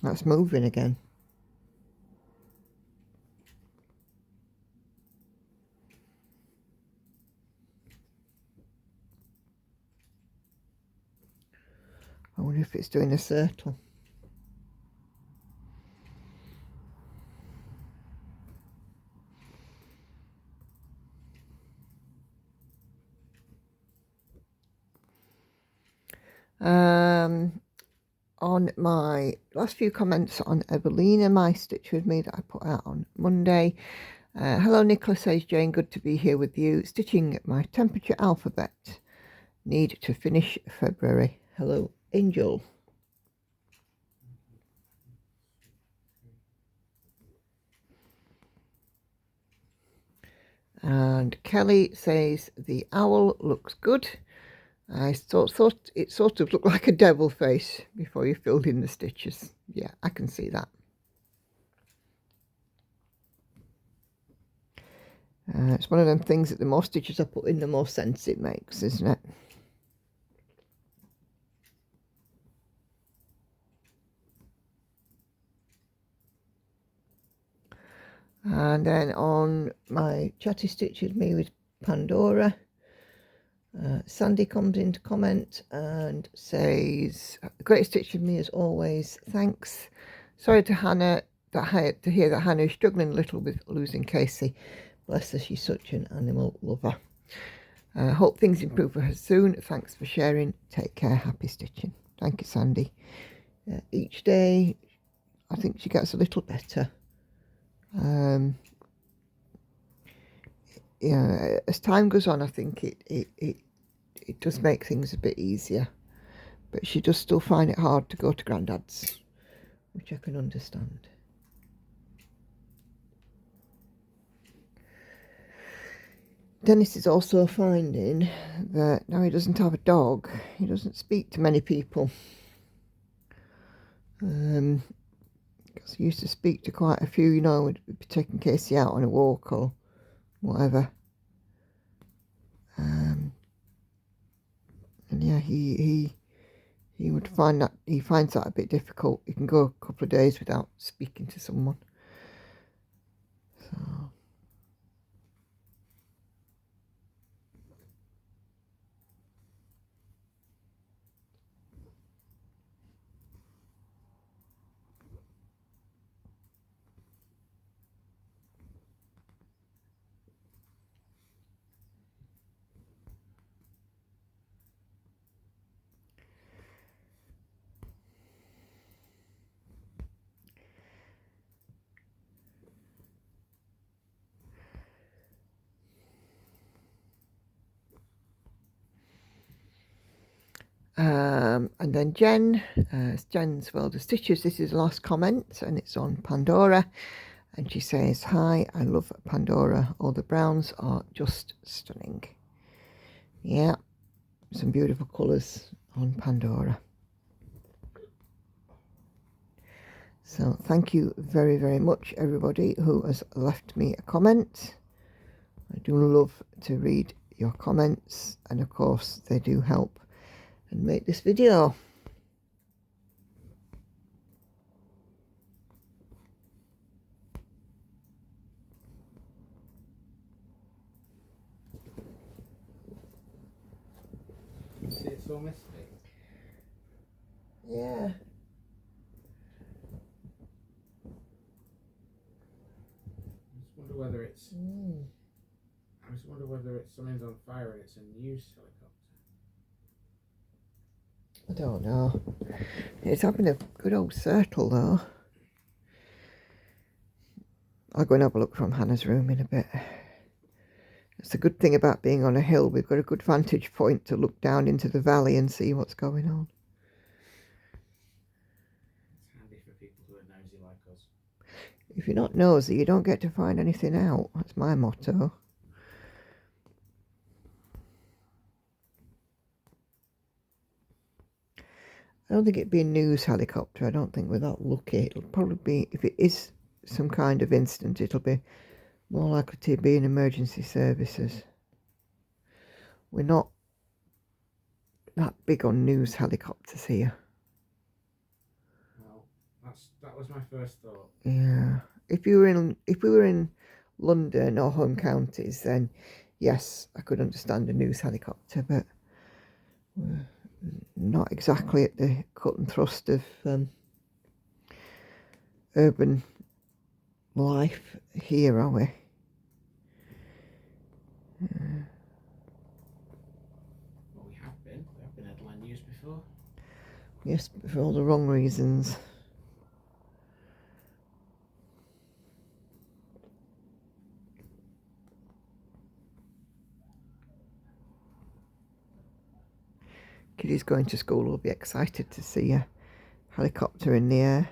That's moving again. I wonder if it's doing a circle. On my last few comments on Evelina, my stitch with me that I put out on Monday. Hello, Nicola, says Jane, good to be here with you. Stitching my temperature alphabet. Need to finish February. Hello, Angel. And Kelly says the owl looks good. I thought it sort of looked like a devil face before you filled in the stitches. Yeah, I can see that. It's one of them things that the more stitches I put in, the more sense it makes, isn't it? And then on my chatty stitch with me with Pandora, Sandy comes in to comment and says, great stitch with me as always, thanks. Sorry to Hannah, to hear that Hannah is struggling a little with losing Casey. Bless her, she's such an animal lover. Hope things improve for her soon. Thanks for sharing. Take care. Happy stitching. Thank you, Sandy. Each day, I think she gets a little better. Yeah, as time goes on, I think it does make things a bit easier, but she does still find it hard to go to Grandad's, which I can understand. Dennis is also finding that now he doesn't have a dog, he doesn't speak to many people. Because he used to speak to quite a few, you know, would be taking Casey out on a walk or whatever. And yeah, he would find that, he finds that a bit difficult. He can go a couple of days without speaking to someone. So and then Jen's World of Stitches. This is the last comment, and it's on Pandora, and she says, hi, I love Pandora, all the browns are just stunning. Yeah, some beautiful colours on Pandora. So thank you very, very much, everybody who has left me a comment. I do love to read your comments, and of course they do help and make this video. See, it's all misty. Yeah. I just wonder whether it's. I just wonder whether it's something's on fire and it's a news helicopter. I don't know. It's having a good old circle though. I'll go and have a look from Hannah's room in a bit. It's the good thing about being on a hill. We've got a good vantage point to look down into the valley and see what's going on. It's handy for people who are nosy like us. If you're not nosy, you don't get to find anything out. That's my motto. I don't think it'd be a news helicopter. I don't think we're that lucky. It'll probably be, if it is some kind of incident, it'll be more likely to be in emergency services. We're not that big on news helicopters here. Well, that was my first thought. Yeah. If we were in London or home counties, then yes, I could understand a news helicopter, but we're not exactly at the cut and thrust of urban life here, are we? Well, we have been. We have been headline news before. Yes, but for all the wrong reasons. Kiddies going to school will be excited to see a helicopter in the air.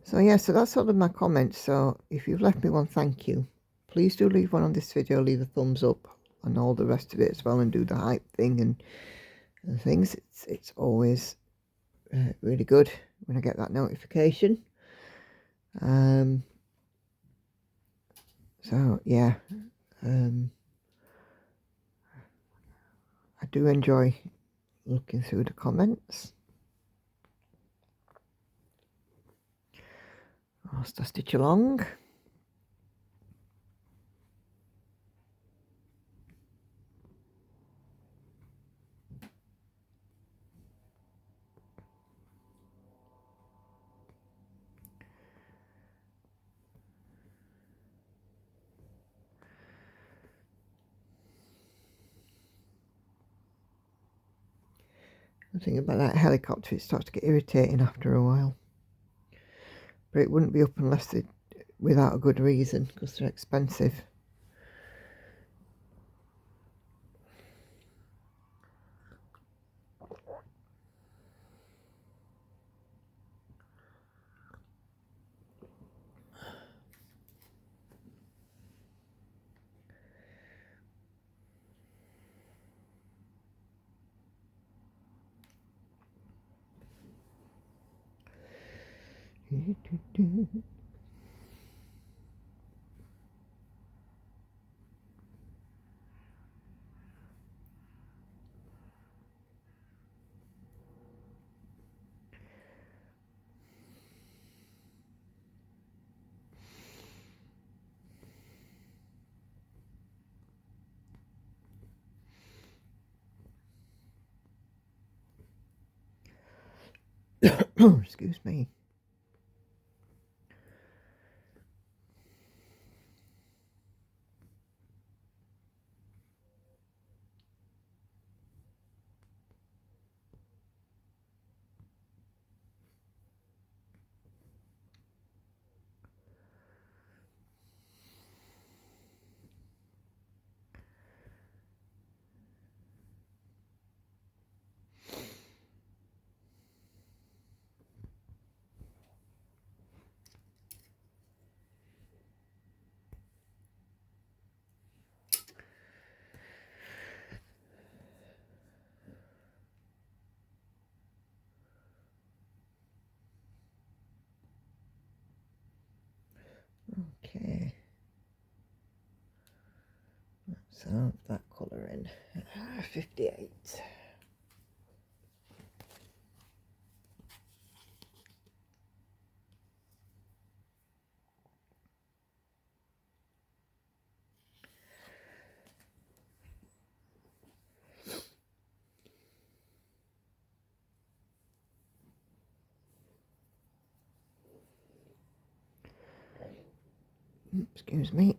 So yeah, so that's sort of my comments. So if you've left me one, thank you. Please do leave one on this video, leave a thumbs up and all the rest of it as well, and do the hype thing and things. It's always really good when I get that notification. So yeah, I do enjoy looking through the comments. Whilst I stitch along. The thing about that helicopter, it starts to get irritating after a while. But it wouldn't be up unless they, without a good reason, because they're expensive. Excuse me. Okay, let's have that colour in. 58. Excuse me.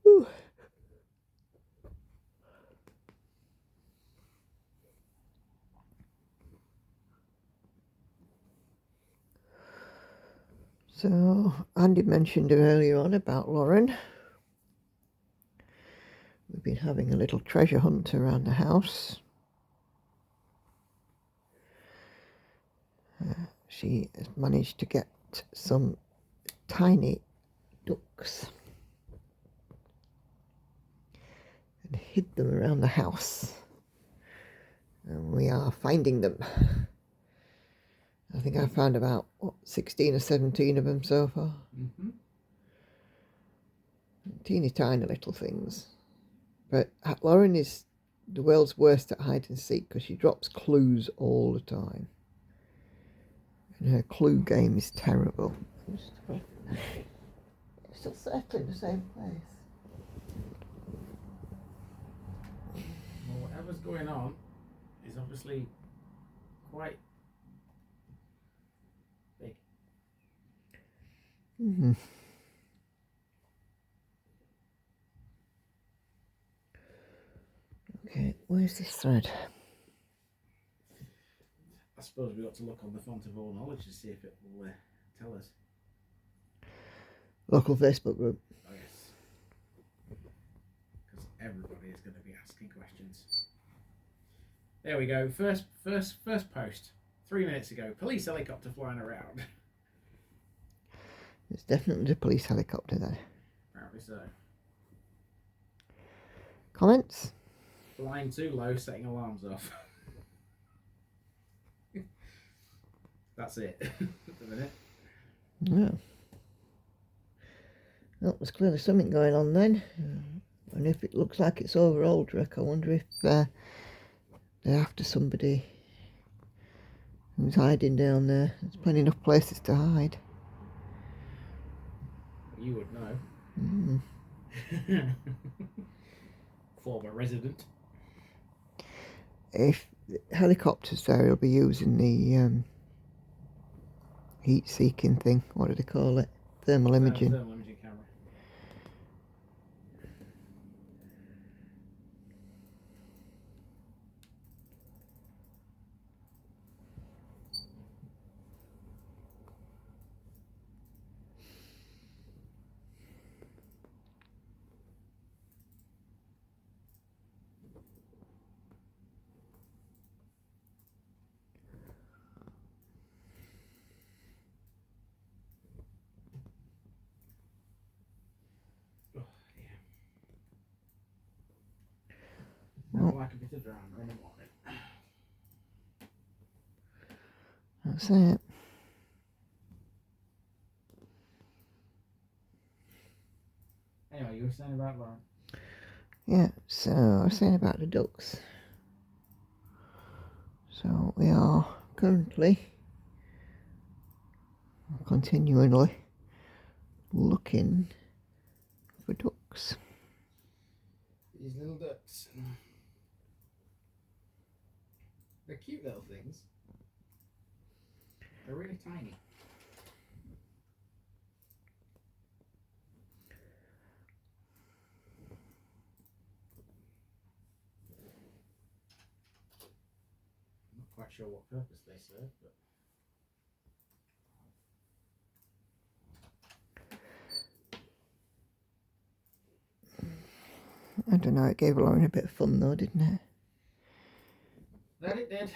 Ooh. So, Andy mentioned earlier on about Lauren. We've been having a little treasure hunt around the house. She has managed to get some tiny ducks and hid them around the house. And we are finding them. I think I found about, 16 or 17 of them so far. Mm-hmm. Teeny tiny little things. But Lauren is the world's worst at hide and seek because she drops clues all the time. And her clue game is terrible. It's still settled in the same place. Well, whatever's going on is obviously quite big. Mm-hmm. Okay, where's this thread? I suppose we ought to look on the font of all knowledge to see if it will tell us. Local Facebook group. Oh yes, because everybody is going to be asking questions. There we go. First post. 3 minutes ago. Police helicopter flying around. It's definitely the police helicopter there. Apparently so. Comments? Flying too low, setting alarms off. That's it. At the minute. Yeah. Well, there's clearly something going on then. And if it looks like it's over Aldrich, I wonder if they're after somebody who's hiding down there. There's plenty enough places to hide. You would know. Mm. former resident. If the helicopter's there, he'll be using the heat-seeking thing. What do they call it? Thermal imaging. Thermal imaging camera. Nothing like a bit of drama in the morning. That's it. Anyway, you were saying about Lauren. Yeah, so I was saying about the ducks. So we are currently, continually looking for ducks. These little ducks. They're cute little things. They're really tiny. I'm not quite sure what purpose they serve, but I don't know, it gave Lauren a bit of fun though, didn't it? that it did. That it did.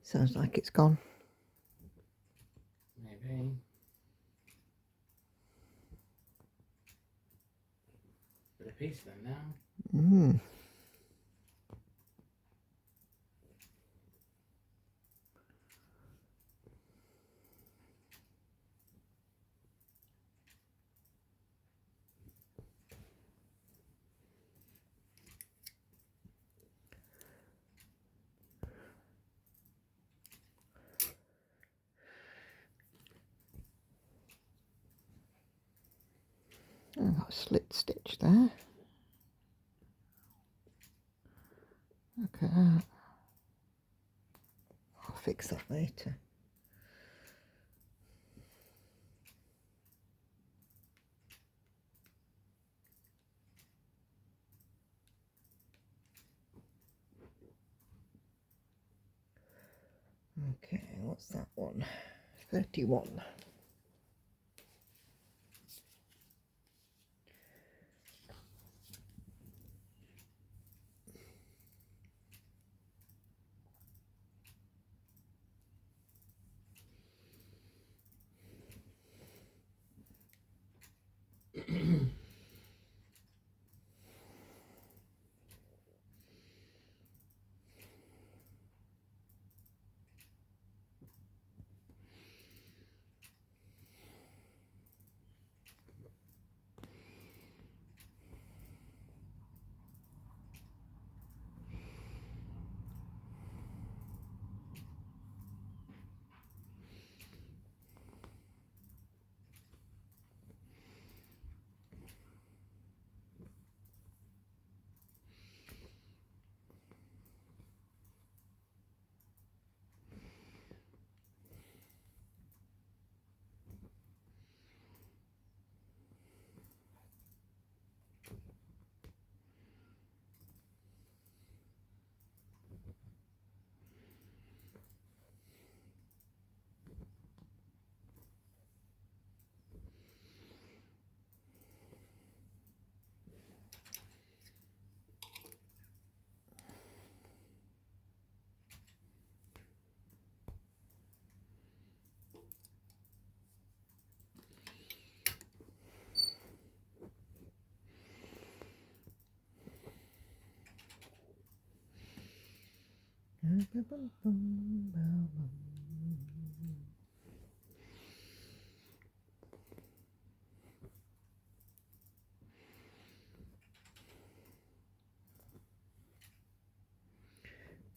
Sounds like it's gone. Maybe. Bit of peace then now. Mm. I've got a slit stitch there. Look at that. I'll fix that later. Okay, what's that one? 31.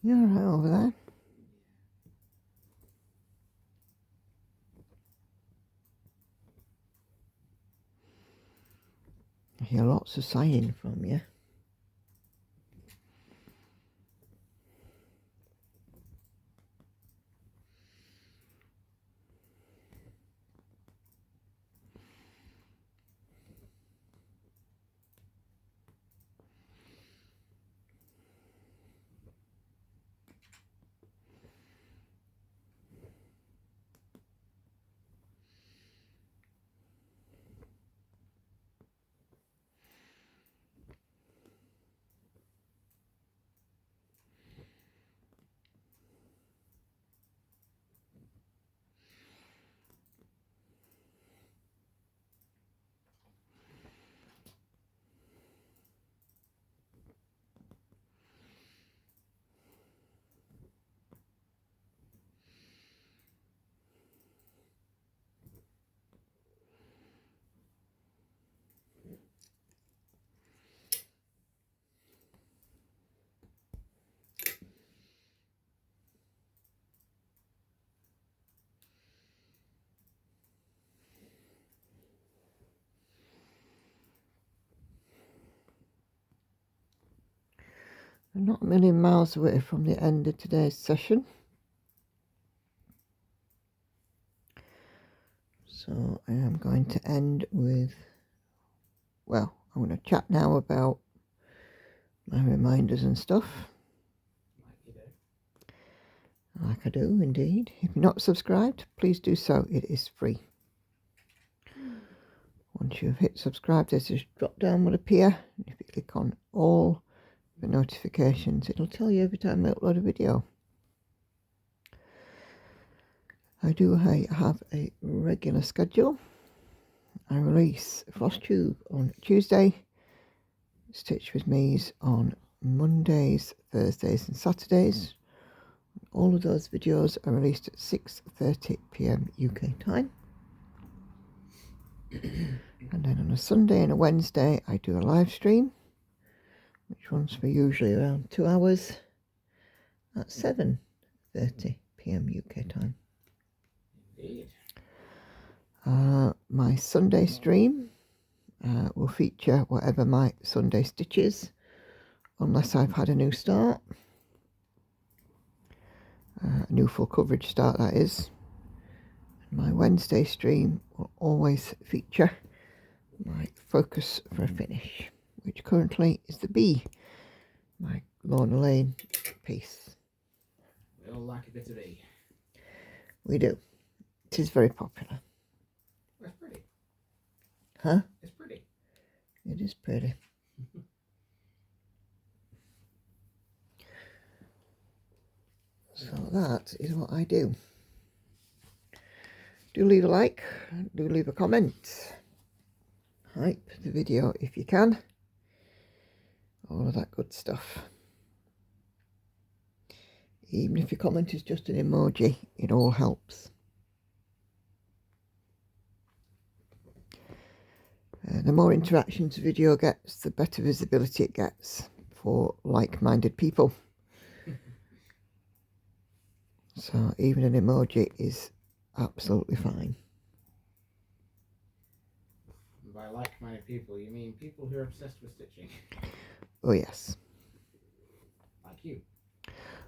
You're right over there. I hear lots of sighing from you. I'm not a million miles away from the end of today's session. So I am going to end with, well, I'm going to chat now about my reminders and stuff. Like you do. Like I do, indeed. If you're not subscribed, please do so. It is free. Once you've hit subscribe, there's this drop down will appear. If you click on all the notifications, it'll tell you every time I upload a video. I have a regular schedule. I release Flosstube on Tuesday, Stitch with Me's on Mondays, Thursdays and Saturdays. All of those videos are released at 6:30 PM UK time. And then on a Sunday and a Wednesday I do a live stream, which runs for usually around 2 hours at 7:30 PM UK time. Indeed. My Sunday stream will feature whatever my Sunday stitch is, unless I've had a new start. A new full coverage start, that is. My Wednesday stream will always feature my focus for a finish, which currently is the B, my Lorna Laine piece. We all like a bit of E. We do. It is very popular. That's pretty. Huh? It's pretty. It is pretty. So that is what I do. Do leave a like, do leave a comment, hype the video if you can, all of that good stuff. Even if your comment is just an emoji, it all helps. The more interactions a video gets, the better visibility it gets for like-minded people. So even an emoji is absolutely fine. And by like-minded people, you mean people who are obsessed with stitching. Oh yes. Like you.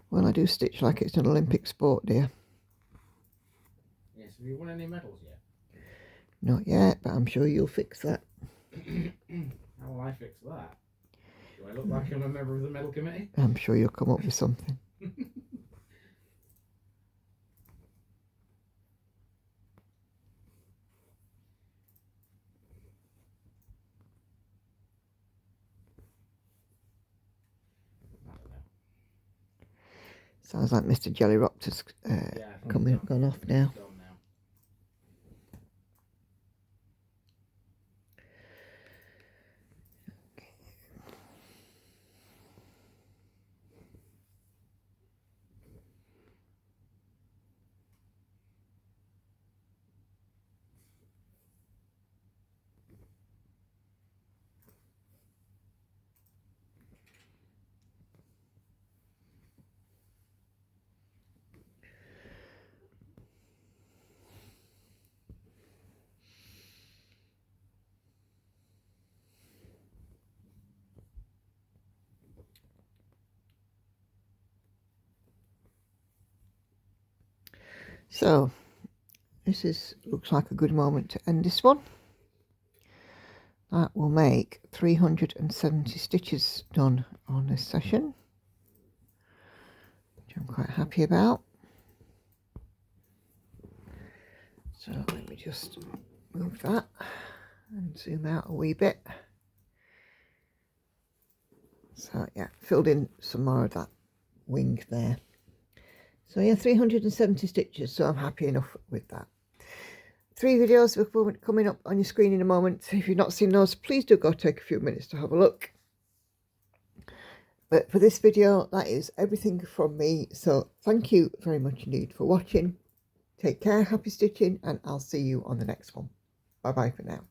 Well, I do stitch like it's an Olympic sport, dear. Yes, have you won any medals yet? Not yet, but I'm sure you'll fix that. How will I fix that? Do I look like I'm a member of the medal committee? I'm sure you'll come up with something. Sounds like Mr. Jellyropter's gone off now. Gone now. So this looks like a good moment to end this one. That will make 370 stitches done on this session, which I'm quite happy about. So let me just move that and zoom out a wee bit. So yeah, filled in some more of that wing there. So yeah, 370 stitches, so I'm happy enough with that. 3 videos are coming up on your screen in a moment. If you've not seen those, please do go take a few minutes to have a look. But for this video, that is everything from me. So thank you very much indeed for watching. Take care, happy stitching, and I'll see you on the next one. Bye bye for now.